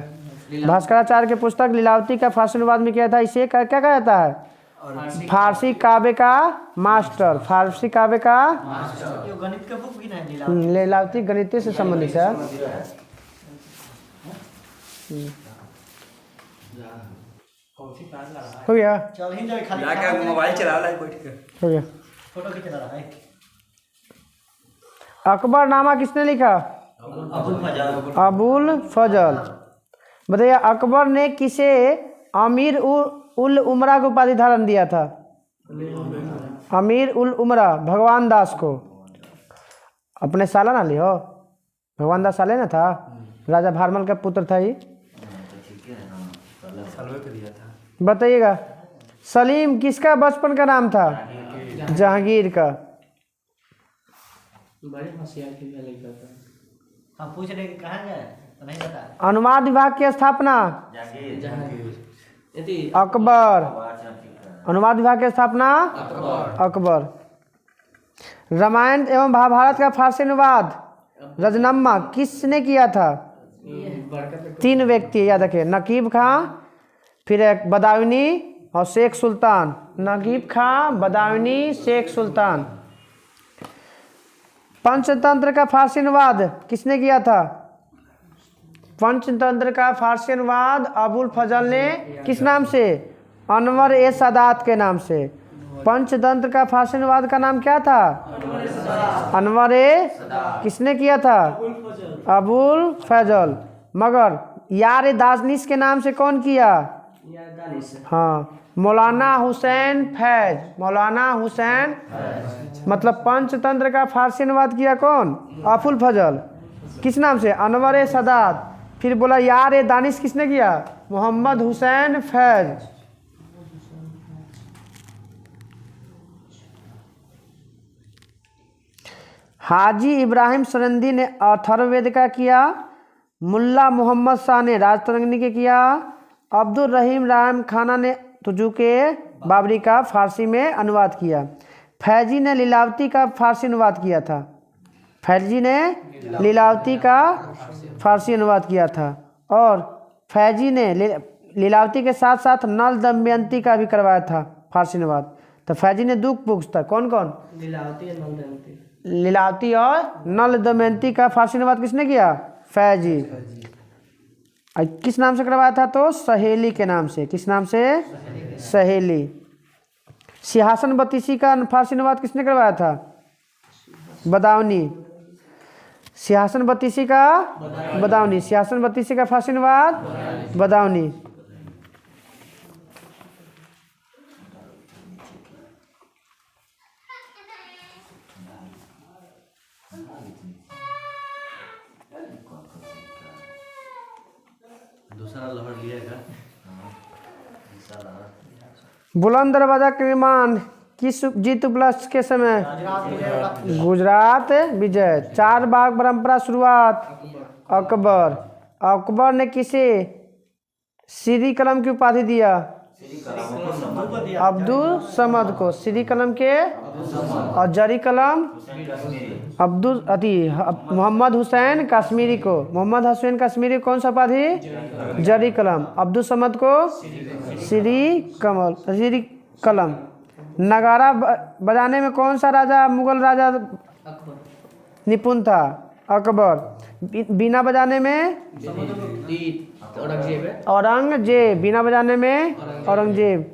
भास्कराचार्य की पुस्तक लीलावती का फारसी अनुवाद में किया था। इसे क्या कहा जाता है? फारसी काव्य का मास्टर। फारसी काव्य का गणित का बुक भी नहीं लीलावती गणित से संबंधित है। हो गया। मोबाइल चला रहा है बैठ के। हो गया। फोटो खींच रहा है। अकबरनामा किसने लिखा? अबुल फजल। बताइए अकबर ने किसे अमीर उल उमरा को उपाधि धारण दिया था? अमीर उल उमरा भगवान दास को। अपने साला ना लियो, भगवान दास साले ना था, राजा भारमल का पुत्र था ये। बताइएगा सलीम किसका बचपन का नाम था? जहांगीर का। हम पूछ रहे कि कहाँ गए तो नहीं बता। अनुवाद विभाग की स्थापना अकबर। अनुवाद विभाग की स्थापना अकबर। रामायण एवं महाभारत का फारसी अनुवाद रजनम्मा किसने किया था? 3 व्यक्ति याद रखें। नकीब खां, फिर एक बदायूनी और शेख सुल्तान। नकीब खां, बदायूनी, शेख सुल्तान। पंचतंत्र का फारसी अनुवाद किसने किया था? पंचतंत्र का फारसी अनुवाद अबुल फजल ने किस नाम से? अनवर ए सादात के नाम से। पंचतंत्र का फारसी अनुवाद का नाम क्या था? अनवर ए किसने किया था? अबुल फजल। मगर यार दानिश के नाम से कौन किया? हाँ मौलाना हुसैन फैज। मौलाना हुसैन मतलब पंचतंत्र का फारसी अनुवाद किया कौन? अबुल फजल। किस नाम से? अनवर ए सादात। फिर बोला यार दानिश किसने किया? मोहम्मद हुसैन फैज। हाजी इब्राहिम सरंदी ने अथर्ववेद का किया। मुल्ला मोहम्मद शाह ने राजतरंगिणी के किया। अब्दुल रहीम राम खाना ने तुजू के बाबरी का फारसी में अनुवाद किया। फैजी ने लीलावती का फारसी अनुवाद किया था। फैजी ने लीलावती का फारसी अनुवाद किया था। और फैजी ने लीलावती के साथ साथ नल दमयंती का भी करवाया था फारसी अनुवाद। तो फैजी ने दुख पूछता कौन कौन? लीलावती है नल दमयंती। लीलावती और नल दमयंती का फारसी अनुवाद किसने किया? फैजी। किस नाम से करवाया था? तो सहेली के नाम से। किस नाम से? सहेली। सिंहासन बत्तीसी का फारसी अनुवाद किसने करवाया था? बदावनी। सिंहासन बत्तीसी का बदावनी। सिंहासन बत्तीसी का फारसी अनुवाद बदावनी। दूसरा लहर लिएगा। बुलंद दरवाजा का निर्माण किस जीत उपलक्ष्य के समय? गुजरात विजय। 4 बाग परंपरा शुरुआत अकबर। अकबर ने किसे श्री कलम की उपाधि दिया? अब्दुल समद को। श्री कलम के और जरी कलम मोहम्मद हुसैन कश्मीरी को। मोहम्मद हुसैन कश्मीरी कौन सा उपाधि? जरी कलम। अब्दुल समद को श्री कलम। नगारा बजाने में कौन सा राजा मुगल राजा निपुण था? अकबर। बीना बजाने में औरंगजेब। बीना बजाने में औरंगजेब।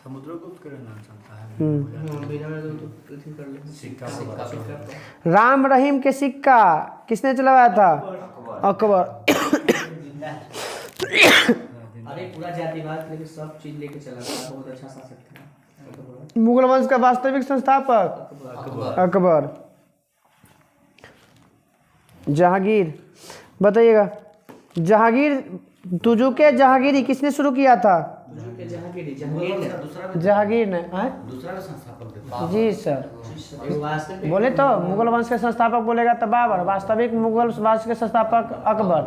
समुद्रगुप्त का नाम चलता है। राम रहीम के सिक्का किसने चलवाया था? अकबर। अरे पूरा जातिवाद लेके सब चीज लेके चला था, बहुत अच्छा शासक था। मुगल वंश का वास्तविक संस्थापक अकबर। जहांगीर बताइएगा। तुजुके जहांगीरी किसने शुरू किया था? जहांगीर ने। दूसरा संस्थापक जी सर। बोले तो मुगल वंश के संस्थापक बोलेगा तो बाबर। वास्तविक मुगल वंश के संस्थापक अकबर।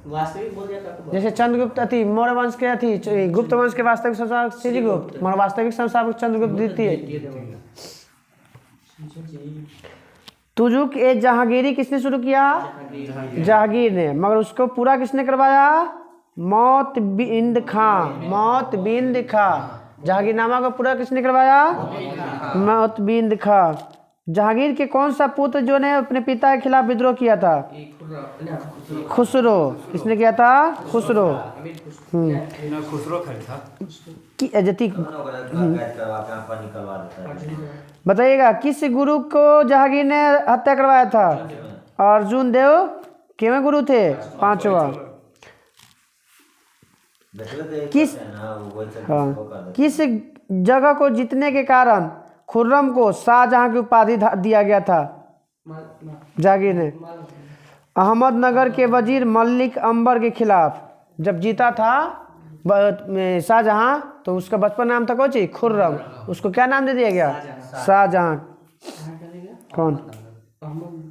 वास्तविक बोल दिया था अकबर। जैसे चंद्रगुप्त मौर्य वंश के गुप्त वंश के वास्तविक संस्थापक श्रीगुप्त, मगर वास्तविक संस्थापक चंद्रगुप्त द्वितीय। तुजुक ए जहांगीरी किसने शुरू किया? जहांगीर ने। मगर उसको पूरा किसने करवाया? मोतबिंद खां। मोतबिंद खां। जहांगीरनामा को पूरा किसने करवाया? मोतबिंद खां। जहांगीर के कौन सा पुत्र जो ने अपने पिता के खिलाफ विद्रोह किया था? खुसरो। किसने किया था? खुसरो। खुसरो खलीफा की अजती। बताइएगा किस गुरु को जहांगीर ने हत्या करवाया था? अर्जुन देव कितने गुरु थे? 5वां। किस जगह को जीतने के कारण खुर्रम को शाहजहां की उपाधि दिया गया था? जहांगीर ने। अहमदनगर के वजीर मलिक अंबर के खिलाफ जब जीता था शाहजहां, तो उसका बचपन नाम था कौन? खुर्रम। उसको क्या नाम दे दिया गया? शाहजहां। कौन?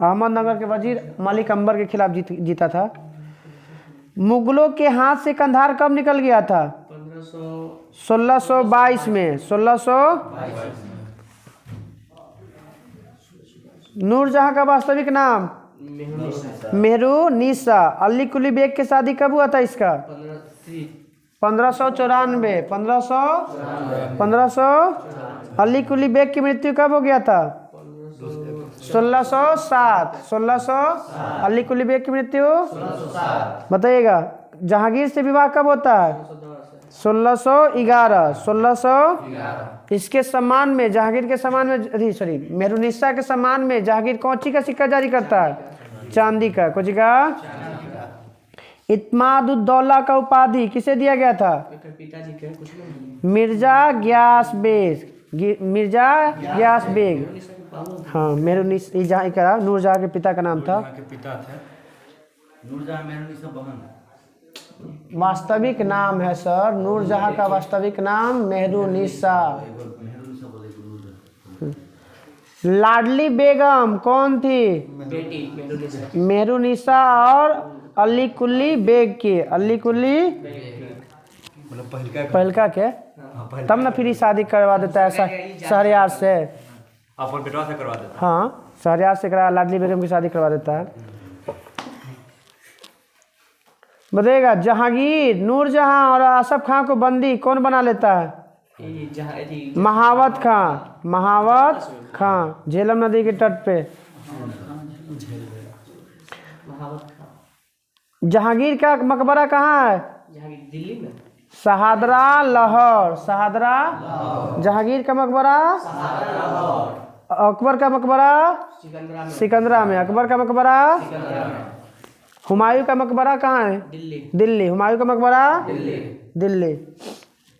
अहमदनगर के वजीर मलिक अंबर के खिलाफ जीता था। मुगलों के हाथ से कंधार कब निकल गया था? 1622 में। 1622। नूरजहां का वास्तविक नाम? मेहरू निसा। अली कुली बेग की शादी कब हुआ था इसका? 1594। 1500। अली कुली बेग की मृत्यु कब हो गया था? 1607। 1600। अली कुली बेग की मृत्यु बताइएगा। जहांगीर से विवाह कब होता है? 1611। 1611। इसके सम्मान में जहांगीर के सम्मान में मेहरुनिसा के सम्मान में जहांगीर कौन सी का सिक्का जारी करता है? चांदी का। कौन सी का? इत्मादुद्दौला का उपाधि किसे दिया गया था? पिताजी के कुछ मिर्जा ग्यास बेग। मिर्जा ग्यास बेग। हाँ, मेहरुनिसा का नूरजहां के पिता का नाम था। पिता थे नूरजहां मेहरुनिसा बहन। वास्तविक नाम है सर, नूरजहां का वास्तविक नाम मेहरुनिसा। लाडली बेगम कौन थी? बेटी मेहरुनिसा और अली कुली बेग की। अली कुली मतलब पहलका के। तब ना फिर शादी करवा देता है शहरयार से। अपन बेटवा से करवा देता। हाँ, शहरयार से करा लाडली बेगम की शादी करवा देता है। बताइएगा जहांगीर, नूरजहां और आसफ खां को बंदी कौन बना लेता है? ये जहाँ थी महावत खां झेलम नदी के तट पे। महावत खां। जहांगीर का मकबरा कहाँ है? जहाँ की दिल्ली में शहादरा लाहौर। जहांगीर का मकबरा अकबर का मकबरा सिकंदरा में। अकबर का मकबरा हुमायूं का मकबरा कहाँ है? दिल्ली। हुमायूं का मकबरा दिल्ली।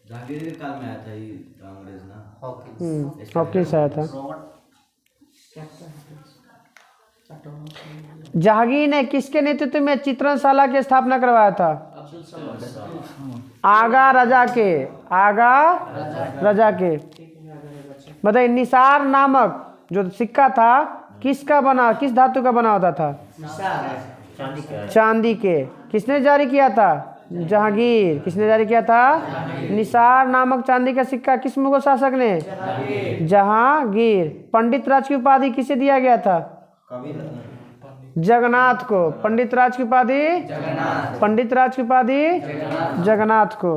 जहांगीर के काल में आया था ये अंग्रेज ना। हॉकिंस आया था। जहांगीर ने किसके नेतृत्व में चित्रणशाला की स्थापना करवाया था? आगा रजा के। बताइए निसार नामक जो सिक्का था किस धातु का बना होता था? चांदी के। किसने जारी किया था? जहांगीर। किसने जारी किया था? निसार नामक चांदी का सिक्का किस मुगल शासक ने? जहांगीर। पंडित राज की उपाधि किसे दिया गया था? जगन्नाथ को। पंडित राज की उपाधि जगन्नाथ को।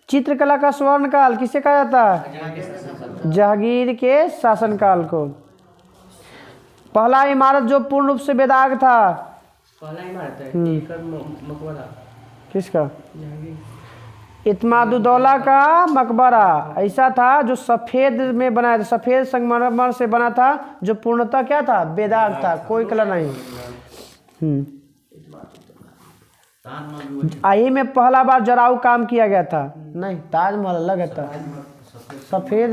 चित्रकला का स्वर्ण काल किसे कहा जाता है? जहांगीर के शासनकाल को। पहला इमारत जो पूर्ण रूप से बेदाग था? पहला इमारत है मकबरा किसका? इत्मादुद्दौला का मकबरा ऐसा था जो सफ़ेद में बनाया था, सफ़ेद संगमरमर से बना था, जो पूर्णतः क्या था? बेदाग था, कोई कलर नहीं। आई में पहला बार जराऊ काम किया गया था? नहीं, ताजमहल अलग है था। सफ़ेद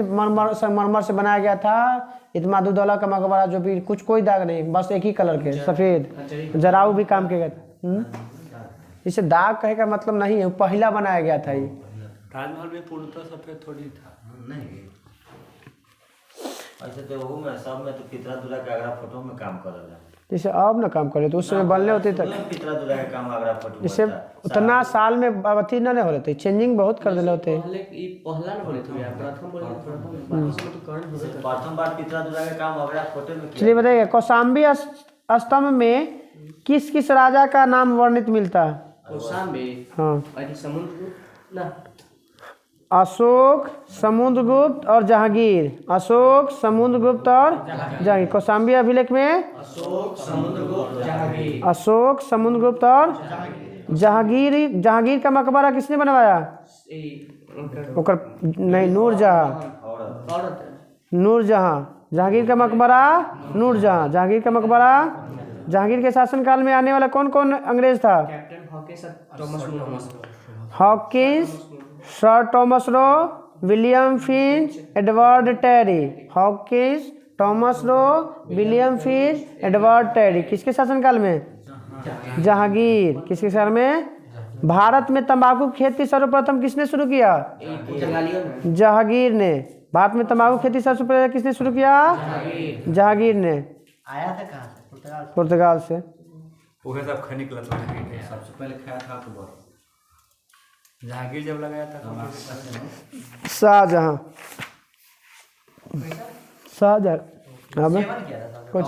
संगमरमर से बनाया गया था। इत्मादुद्दौला का मकबरा जो भी कुछ कोई दाग नहीं, बस एक ही कलर के सफ़ेद। जराऊ भी काम किया गया था। इसे दाग कहे का मतलब नहीं है, पहला बनाया गया था ये। ताजमहल में पूर्णतः सफेद थोड़ी था। नहीं ऐसे तो वो में सब में तो पितरा दूल्हा के आगरा फोटो में काम कर रहा है। जैसे अब ना काम करे तो उस समय बनले होते थे। पितरा दूल्हा का काम आगरा फोटो जैसे उतना साल में अथी ना हो रहे थे, चेंजिंग बहुत कर दिले होते। पहला न बोले थे यार, प्रथम बोले थे, प्रथम तो कर्ण बोले थे। प्रथम बार पितरा दूल्हा का काम आगरा फोटो में किया। चलिए बताइए, कौशाम्बी स्तंभ में किस किस राजा का नाम वर्णित मिलता है? कौशाम्बी। हाँ, समुद्रगुप्त ना, अशोक, समुद्रगुप्त और जहांगीर। अशोक, समुद्रगुप्त और जहांगीर। कौशाम्बी अभिलेख में अशोक, समुद्रगुप्त, जहांगीर। अशोक, समुद्रगुप्त और जहांगीर। जहांगीर का मकबरा किसने बनवाया? ओकर नहीं, नूरजहां। जहांगीर का मकबरा नूरजहां। जहांगीर का मकबरा। जहांगीर के शासनकाल में आने वाला कौन कौन अंग्रेज था? Captain Hawkins, Thomas Lowe. Hawkins, sir Thomas Roe, William Finch, Edward Terry. Hawkins, Thomas Roe, William Finch, Edward Terry. किसके शासनकाल में? जहांगीर। किसके साल में? भारत में तंबाकू खेती सर्वप्रथम किसने शुरू किया? जहांगीर ने। भारत में तंबाकू खेती सर्वप्रथम किसने शुरू किया? जहांगीर ने। आया था कहाँ से? पुर्तगाल से। वह सब खनिक लत सबसे पहले खाया था अकबर। जहांगीर जब लगाया था शाहजहां। अबे कुछ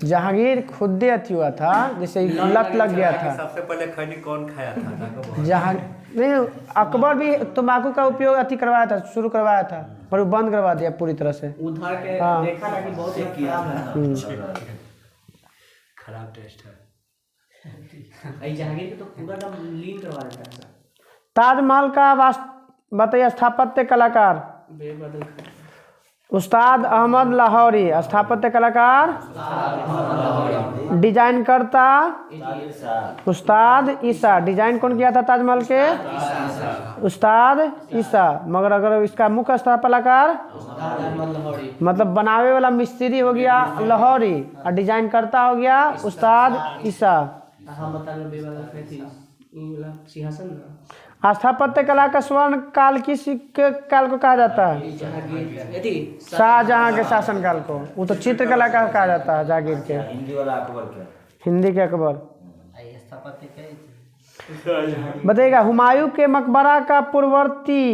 जहांगीर खुद अथी हुआ था, जैसे लत लग गया था। सबसे पहले खनिक कौन खाया था? जहां नहीं, अकबर भी तंबाकू का उपयोग अथी करवाया था, शुरू करवाया था, पर वो बंद करवा दिया पूरी तरह से। उधर के हाँ। देखा ना कि बहुत खराब है। खराब टेस्ट है। जहांगीर के तो पूरा नाम लीन करवा देता है। ताजमहल का बताइए स्थापत्य कलाकार? उस्ताद अहमद लाहौरी। स्थापत्य कलाकार? डिजाइन करता? उस्ताद ईसा। डिजाइन कौन किया था ताजमहल के? उस्ताद ईसा। मगर अगर इसका मुख्य स्थापत्य कलाकार मतलब बनावे वाला मिस्त्री हो गया लाहौरी, और डिजाइन करता हो गया उस्ताद ईसा। स्थापत्य कला का स्वर्ण काल किस काल को कहा जाता है? शाहजहां के शासनकाल को। वो तो चित्रकला का कहा जाता है जहांगीर के। हिंदी वाला अकबर के। हिंदी के अकबर। बताइएगा, हुमायूं के मकबरा का पूर्ववर्ती?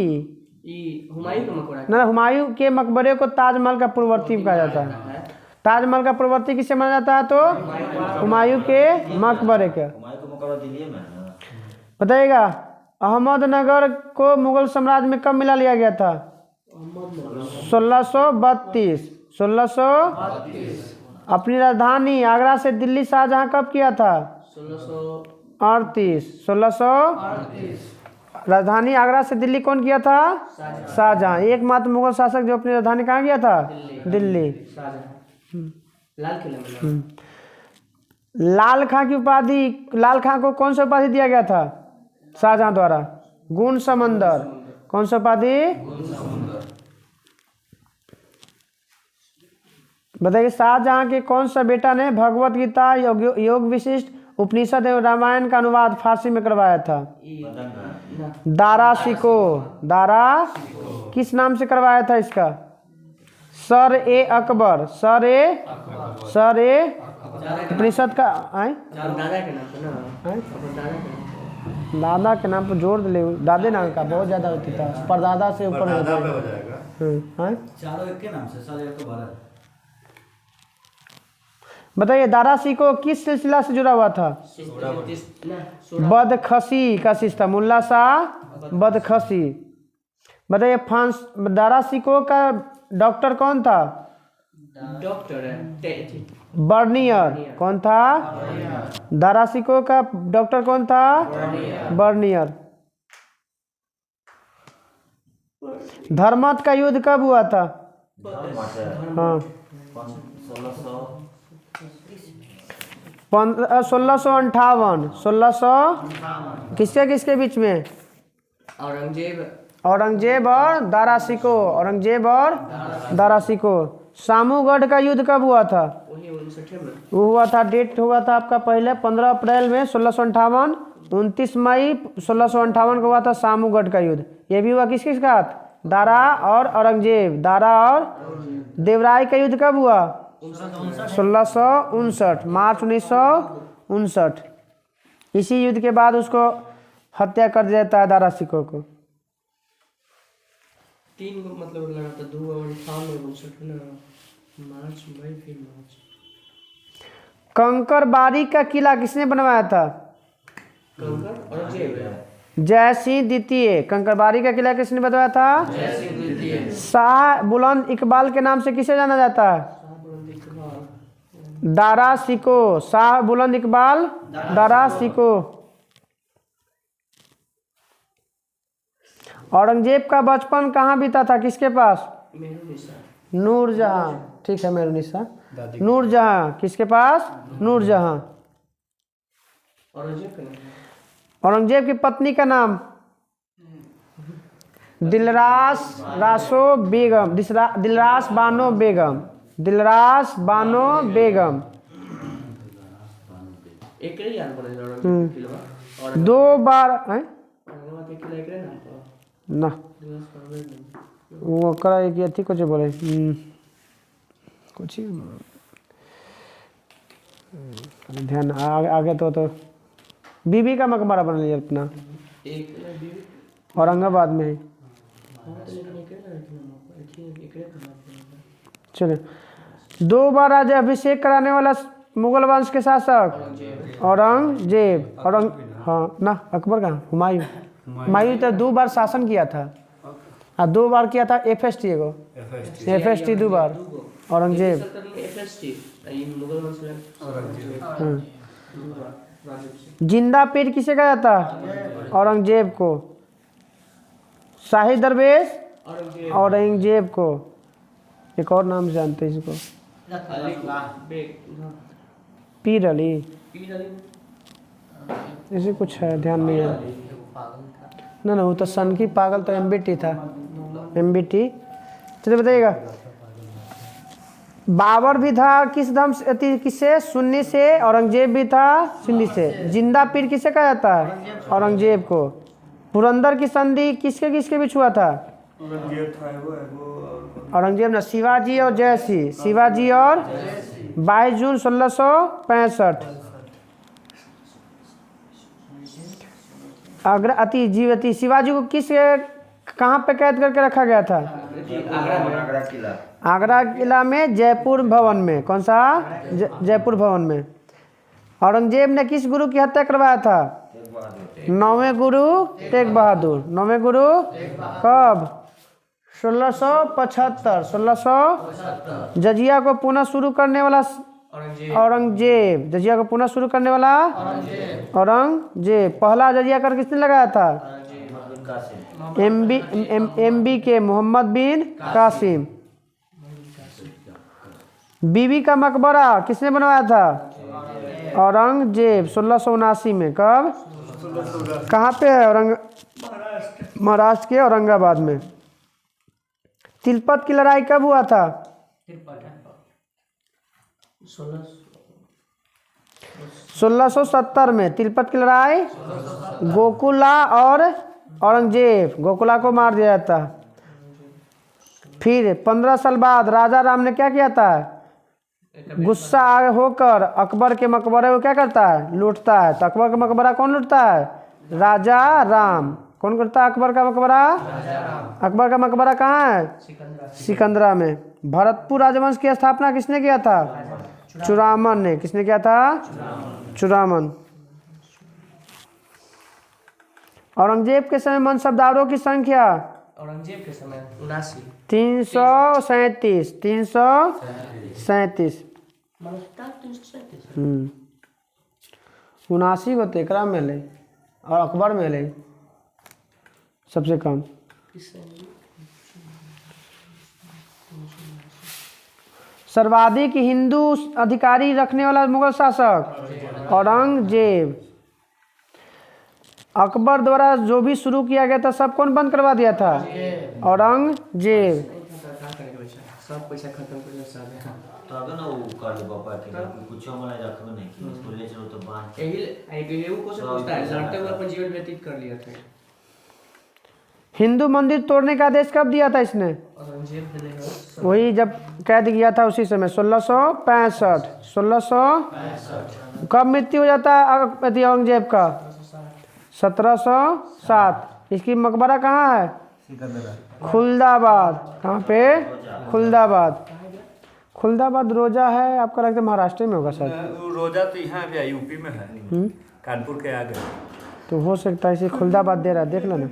हुमायूं का मकबरा ना, हुमायूं के मकबरे को ताजमहल का पूर्ववर्ती कहा जाता है। ताजमहल का पूर्ववर्ती किसे माना जाता है? तो हुमायूं के मकबरे के। हुमायूं का मकबरा दिल्ली में है। बताइएगा, अहमदनगर को मुगल साम्राज्य में कब मिला लिया गया था? 1632। 1632। अपनी राजधानी आगरा से दिल्ली शाहजहां कब किया था? 1638। 1638। राजधानी आगरा से दिल्ली कौन किया था? शाहजहां। एकमात्र मुगल शासक जो अपनी राजधानी कहाँ किया था? दिल्ली। लाल किला में लाल खां की उपाधि, लाल खां को कौन सा उपाधि दिया गया था शाहजहां द्वारा? गुण समंदर। कौन सा उपाधि? बताइए शाहजहां के कौन सा बेटा ने भगवत गीता, योग विशिष्ट, उपनिषद एवं रामायण का अनुवाद फारसी में करवाया था? दारा शिको। दारा किस नाम से करवाया था इसका? सर ए अकबर। सर ए उपनिषद का दादा के नाम पे ना, दादा के नाम पर जोड़ ले। दादे नाम का बहुत ज्यादा होती था, परदादा से ऊपर दादा पे हो जाएगा। चारों एक के नाम से सर एक भारत। बताइए दारा शिको किस सिलसिला से जुड़ा हुआ था? बदखशी का सिस्टम, मुल्ला शाह बदखशी। बताइए दारा शिको का डॉक्टर कौन था? Doctor Bernier. कौन था? दारा शिको का डॉक्टर कौन था? बर्नियर। धर्मत का युद्ध कब हुआ था? हाँ 1658। 1600 किसके किसके बीच में? औरंगजेब और दारा शिको। औरंगजेब और दारा शिको। सामूगढ़ का युद्ध कब हुआ था? वो हुआ था, डेट हुआ था आपका पहले 15 अप्रैल में 1658। 29 मई 1658 को हुआ था सामूगढ़ का युद्ध। ये भी हुआ किसके साथ? दारा और औरंगजेब। दारा और देवराय का युद्ध कब हुआ? 1659 मार्च 1959। इसी युद्ध के बाद उसको हत्या कर दिया जाता है दारा शिको को। 3 को मतलब लगा था 258 ना, मार्च मई फिर मार्च। कंकरबाड़ी का किला किसने बनवाया था? कंकर और जय सिंह द्वितीय। कंकरबाड़ी का किला किसने बनवाया था? शाह बुलंद इकबाल के नाम से किसे जाना जाता है? दारा शिको। शाह बुलंद इकबाल दारा शिको। औरंगजेब का बचपन कहाँ बीता था? किसके पास? नूरजहां। ठीक है मेहरुनिसा। नूरजहां किसके पास? नूरजहां। औरंगजेब की पत्नी का नाम? दिलरास रासो बेगम। दिलरास बानो बेगम। दिलरास बानो बेगम। दो बार ना वो करा कि अथी कुछ बोले कुछ ध्यान आगे तो बीबी का मकबरा बना लिया अपना औरंगाबाद में है। चलो 2 बार राज्य अभिषेक कराने वाला मुगल वंश के शासक औरंगजेब। हाँ ना अकबर का हुमायूं। हुमायूं तो 2 बार शासन किया था और 2 बार किया था FST एगो। FST 2 बार। औरंगजेब। जिंदा पीर किसे कहा जाता? औरंगजेब को। शाही दरवेश औरंगजेब को। एक और नाम जानते हैं इसको? पीर अली। ऐसे कुछ है, ध्यान नहीं है ना वो तो सन की पागल तो MBT था। MBT। चलिए बताइएगा बाबर भी था किस धर्म से? किससे? सुन्नी से। औरंगजेब भी था सुन्नी से। जिंदा पीर किसे कहा जाता है? औरंगजेब को। पुरंदर की संधि किसके किसके बीच हुआ था? औरंगजेब ना शिवाजी और जयसिंह। शिवाजी और 22 जून 1665। अति जीवती शिवाजी को किस कहाँ पे कैद करके रखा गया था? आगरा किला में जयपुर भवन में। कौन सा? जयपुर भवन में। औरंगजेब ने किस गुरु की हत्या करवाया था? 9वें गुरु तेग बहादुर। 9वें गुरु कब? 1675। 1600। जजिया को पुनः शुरू करने वाला औरंगजेब। जजिया को पुनः शुरू करने वाला औरंगजेब। पहला जजिया कर किसने लगाया था? एमबी के मोहम्मद बिन कासिम। बीबी का मकबरा किसने बनवाया था? औरंगजेब। 1679 में। कब? कहाँ पे है? महाराष्ट्र के औरंगाबाद में। तिलपत की लड़ाई कब हुआ था? 1670 में। तिलपत की लड़ाई गोकुला और औरंगजेब, गोकुला को मार दिया था। फिर 15 साल बाद राजा राम ने क्या किया था? गुस्सा होकर अकबर के मकबरे को क्या करता है? लूटता है। तो अकबर का मकबरा कौन लूटता है? राजा राम। कौन करता है अकबर का मकबरा? अकबर का मकबरा कहाँ है? सिकंदरा में। भरतपुर राजवंश की स्थापना किसने किया था? चुरामन ने। किसने किया था? चुरामन। औरंगजेब के समय मनसबदारों की संख्या? औरंगजेब के समय 79। 337। 337। 79 गो तेकरा में ले और अकबर में ले सबसे कम। सर्वाधिक हिंदू अधिकारी रखने वाला मुगल शासक? औरंगजेब। अकबर द्वारा जो भी शुरू किया गया था सब कौन बंद करवा दिया था? औरंगजेब। सब पैसा खत्म कर दिया साले। तो अगर ना वो कर दे पापा के कुछ हमारा रखबे नहीं कि इसको ले चलो तो बांध यही वो को से पूछता है, लड़ते हुए अपन जीवन व्यतीत कर लिया था। हिंदू मंदिर तोड़ने का आदेश कब दिया था इसने? औरंगजेब ने वही जब कैद किया था उसी समय 1665। 1665। कब मृत्यु हो जाता है औरंगजेब का? 1707। इसकी मकबरा कहाँ है? खुलदाबाद। कहाँ पे? खुलदाबाद। खुलदाबाद रोजा है आपका, लगता है महाराष्ट्र में होगा शायद। रोजा तो यहाँ भी यूपी में है, कानपुर के आगे। तो हो सकता है इसे खुलदाबाद दे रहा है, देख लेना।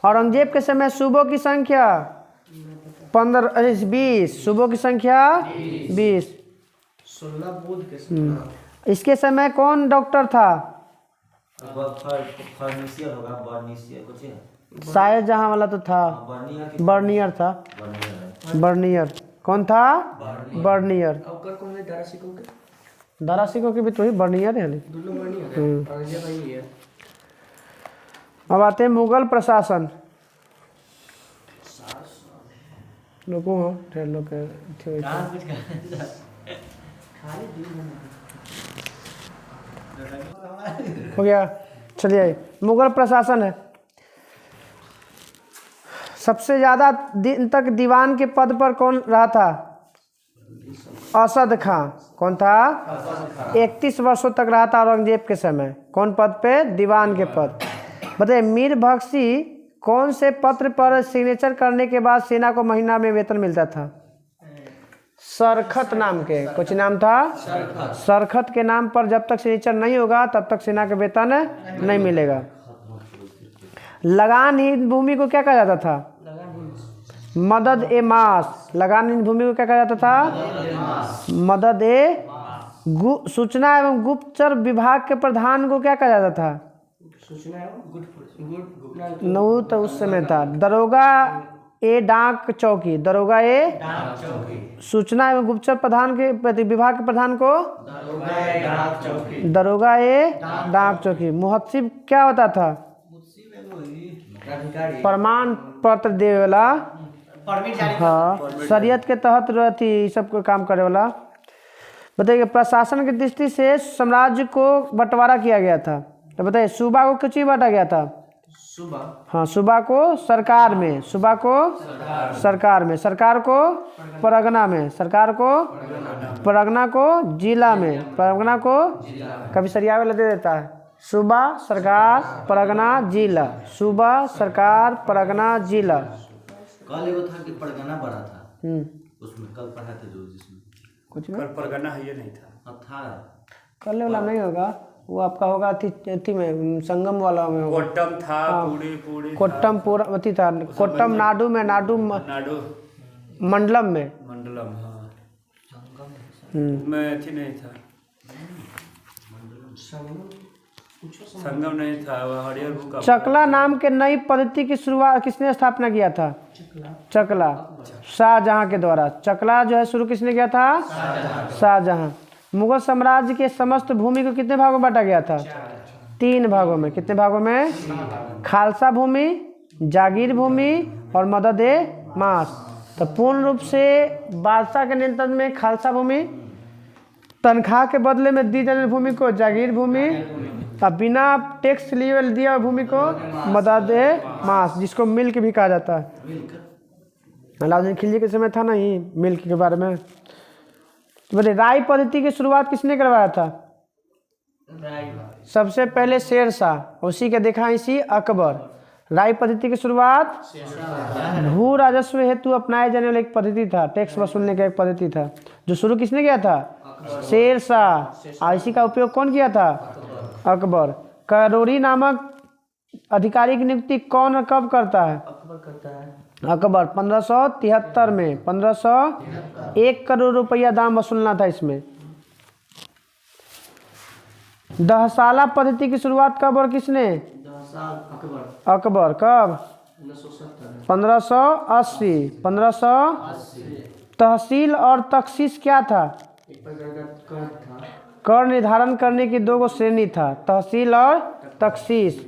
औरंगजेब के समय सूबों की संख्या 20। सूबों की संख्या 20। 16 बुध के समय। इसके समय कौन डॉक्टर था? फर्निशियर होगा, बर्निशियर कुछ है। शायद जहाँ वाला तो था, बर्नियर था। बर्नियर कौन था? बर्नियर। अवकर कौन है? दारासिकों के? दारासिकों के भी तो ही बर्नियर है। दोनों बर्नियर है। औरंगजेब भाई है। अब आते हैं मुगल प्रशासन। लोगों हो ढेर लोग हो गया। चलिए मुगल प्रशासन है। सबसे ज़्यादा दिन तक दीवान के पद पर कौन रहा था? असद खां। कौन था? 31 वर्षों तक रहा था औरंगजेब के समय। कौन पद पे? दीवान के पद। बताइए मीर बख्शी कौन से पत्र पर सिग्नेचर करने के बाद सेना को महीना में वेतन मिलता था? सरखत नाम के कुछ नाम था। सरखत के नाम पर जब तक सिग्नेचर नहीं होगा तब तक सेना के वेतन नहीं मिलेगा। लगानहीन भूमि को क्या कहा जाता था? मदद ए मास। लगानहीन भूमि को क्या कहा जाता था? मदद ए। सूचना एवं गुप्तचर विभाग के प्रधान को क्या कहा जाता था? सूचना नौ तो उस समय था। दरोगा ए डाक चौकी। दरोगा ए सूचना एवं गुप्तचर प्रधान के विभाग के प्रधान को दरोगा ए डाक चौकी। मुहत्सिब क्या होता था? प्रमाण पत्र दे वाला। हाँ, शरीयत के तहत रहती सब को काम करे वाला। बताइए प्रशासन की दृष्टि से साम्राज्य को बंटवारा किया गया था। तो बताइए सूबा को किस बांटा गया था? सूबा। हाँ, सूबा को सरकार में। सूबा को सरकार में। सरकार को परगना में। सरकार को परगना को जिला में। परगना को कभी सरिया वाला दे देता है। सूबा सरकार परगना जिला। सूबा सरकार परगना जिला। कल एगो था कि परगना बड़ा था, उसमें कल पढ़ा थे जो जिसमें कुछ परगना है ये नहीं था। अब था कल वाला नहीं होगा। वो आपका होगा अथी में संगम वाला में होगा। कोट्टम था, पूरी पूरी कोट्टम पूरा अथी था, कोट्टम नाडु में, नाडु नाडु मंडलम में। मंडलम, हाँ हम्म। मैं अथी नहीं था, संगम नहीं था, वो हरिहर बुक। चकला नाम के नई पद्धति की शुरुआत किसने स्थापना किया था? चकला, शाहजहां के द्वारा। चकला जो है शुरू किसने किया था? शाहजहां। मुगल साम्राज्य के समस्त भूमि को कितने भागों में बांटा गया था? 3 भागों में। कितने भागों में? खालसा भूमि, जागीर भूमि और मदद ए मास। तो पूर्ण रूप से बादशाह के नियंत्रण में खालसा भूमि, तनख्वाह के बदले में दी जाने भूमि को जागीर भूमि, और बिना टैक्स लिए दिया भूमि को मदद ए मास, जिसको मिल्क भी कहा जाता है। अलाउद्दीन खिलजी के समय था ना ही मिल्क के बारे में। तो बोले राय पद्धति की शुरुआत किसने करवाया था? सबसे पहले शेर शाह, उसी के देखा इसी अकबर। राय पद्धति की शुरुआत भू राजस्व हेतु अपनाए जाने वाला एक पद्धति था, टैक्स वसूलने का एक पद्धति था, जो शुरू किसने किया था? शेर शाह। इसी का उपयोग कौन किया था? अकबर। करोरी नामक अधिकारी की नियुक्ति कौन और कब करता है? अकबर 1573 में। 1501 करोड़ रुपया दाम वसूलना था इसमें। दहसाला पद्धति की शुरुआत कब और किसने? अकबर। कब? 1580। 1580। तहसील और तखसीस क्या था? कर निर्धारण करने की 2 श्रेणी था, तहसील और तखसीस।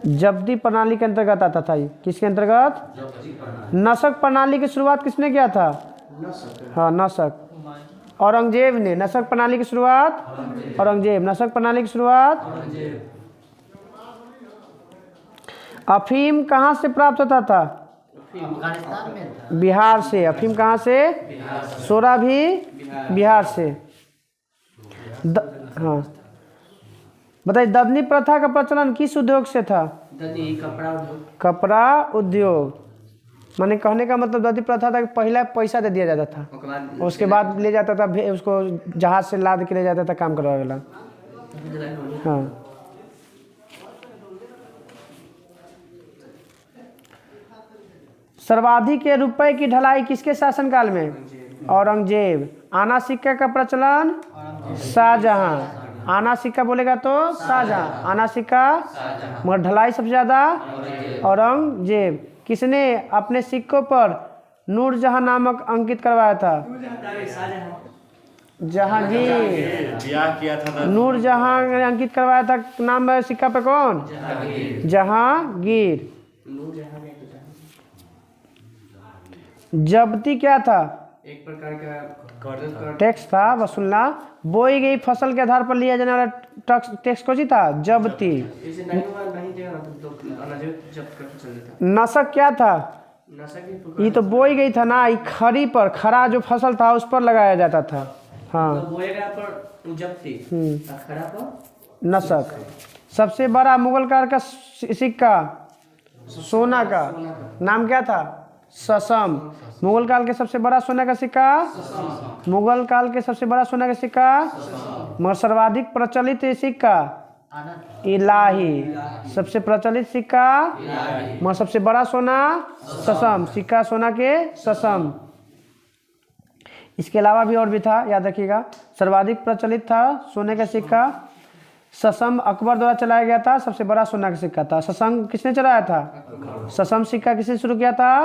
जब्ती प्रणाली के अंतर्गत आता था। ये किसके अंतर्गत? नसक प्रणाली की शुरुआत किसने किया था? हाँ, नसक। औरंगजेब ने। नसक प्रणाली की शुरुआत औरंगजेब। नसक प्रणाली की शुरुआत। अफीम कहाँ से प्राप्त होता था? बिहार से। अफीम कहाँ से? सोरा भी बिहार से। हाँ बताइए, ददनी प्रथा का प्रचलन किस उद्योग से था? कपड़ा उद्योग। माने कहने का मतलब ददनी प्रथा था कि पहला पैसा दे दिया जाता था, उसके बाद ले जाता था उसको जहाज से लाद के ले जाता था काम करवाने वाला। हाँ। सर्वाधिक रुपए की ढलाई किसके शासनकाल में? औरंगजेब। आना सिक्का का प्रचलन शाहजहां। आना सिक्का बोलेगा तो शाहजहां। आना सिक्का, मगर ढलाई सबसे ज्यादा औरंगजेब। किसने अपने सिक्कों पर नूरजहां नामक अंकित करवाया था? जहांगीर। ब्याह किया था नूरजहां ने अंकित करवाया था। नाम है सिक्का पे कौन? जहांगीर। जब्ती क्या था? एक प्रकार का टैक्स था, वसूलना। बोई गई फसल के आधार पर लिया जाने वाला टैक्स कौन सी था? जब्ती। नसक क्या था? ये तो बोई गई था ना, ये खरी पर, खरा जो फसल था उस पर लगाया जाता था। हाँ, नसक। सबसे बड़ा मुगल काल का सिक्का सोना का नाम क्या था? ससम। मुगल काल के सबसे बड़ा सोना का सिक्का, मुगल काल के सबसे बड़ा सोना का सिक्का, मगर सर्वाधिक प्रचलित सिक्का इलाही। सबसे प्रचलित सिक्का मगर सबसे बड़ा सोना ससम। सिक्का सोना के ससम। इसके अलावा भी और भी था, याद रखिएगा। सर्वाधिक प्रचलित था सोने का सिक्का ससम, अकबर द्वारा चलाया गया था। सबसे बड़ा सोना का सिक्का था। ससम किसने चलाया था? ससम सिक्का किसने शुरू किया था?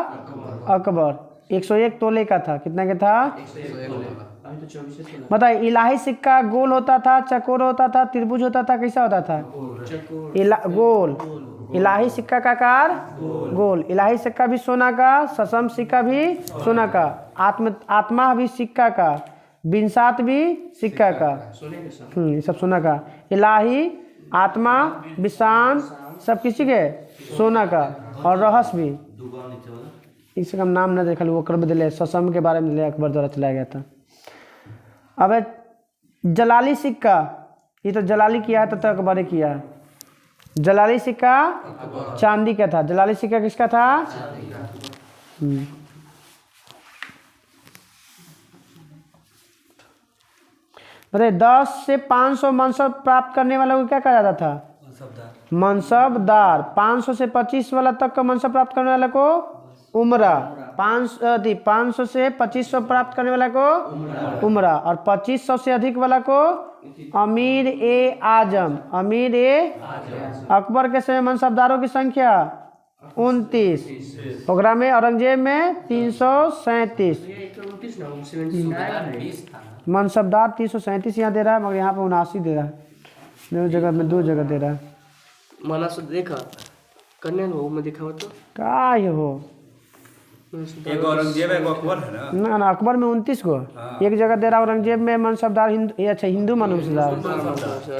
अकबर। 101 तोले का था। कितना का था? बताइए, इलाही सिक्का गोल होता था, चकोर होता था, त्रिभुज होता था, कैसा होता था? गोल। इलाही सिक्का का आकार गोल। इलाही सिक्का भी सोना का, ससम सिक्का भी सोना का, आत्मा भी सिक्का का, बिनसात भी सिक्का का। ये सब सोना का। इलाही, आत्मा, बिसान सब किसी के सोना का, और रहस भी। इसका हम नाम न देखल, वो कर दिले। ससम के बारे में दिले, अकबर द्वारा चलाया गया था। अब जलाली सिक्का, ये तो जलाली किया था तो अकबर ने किया। जलाली सिक्का चांदी का था। जलाली सिक्का किसका था? बताइए 10 से 500 मनसब प्राप्त करने वाला को क्या कहा जाता था? मनसबदार। 500 से 25 वाला तक का मनसब प्राप्त करने वाला को उमरा। 500 से 2500 प्राप्त करने वाला को उमरा। और 2500 से अधिक वाला को अमीर ए आजम। अमीर ए अकबर के समय मनसबदारों की संख्या 29। ओकरा में औरंगजेब में 337 मनसबदार। 337 यहाँ दे रहा है, मगर यहाँ पे 79 दे रहा है। दो जगह में 2 जगह दे रहा है। माना से देखा कन्या हो में देखा हो तो का ये हो एक औरंगजेब एक अकबर है ना। ना अकबर में 29 को एक जगह दे रहा है। औरंगजेब में मनसबदार हिंदू, ये अच्छा हिंदू मनसबदार,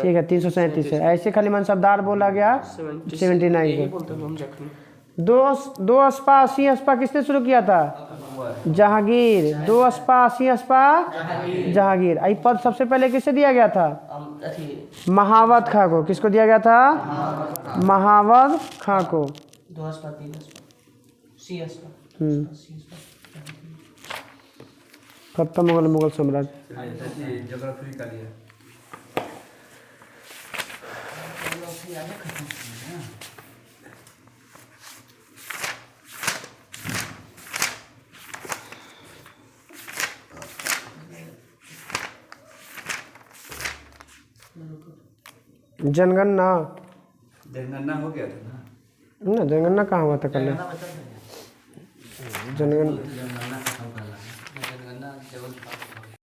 ठीक है 337 है। ऐसे खाली मनसबदार बोला गया 79 को। बोलते हम जखनी 2 अस्पा 80 अस्पा किसने शुरू किया था? जहांगीर। 2 अस्पा 80 अस्पा जहांगीर। आई पद सबसे पहले किससे दिया गया था? महावत खां को। किसको दिया गया था? महावत खां को। 2 अस्पा 3 अस्पा सी अस्पा खत्म हो गया मुगल साम्राज्य। ज्योग्राफी का लिया जनगणना जनगणना हो गया था ना, जनगणना कहाँ हुआ था कल? जनगणना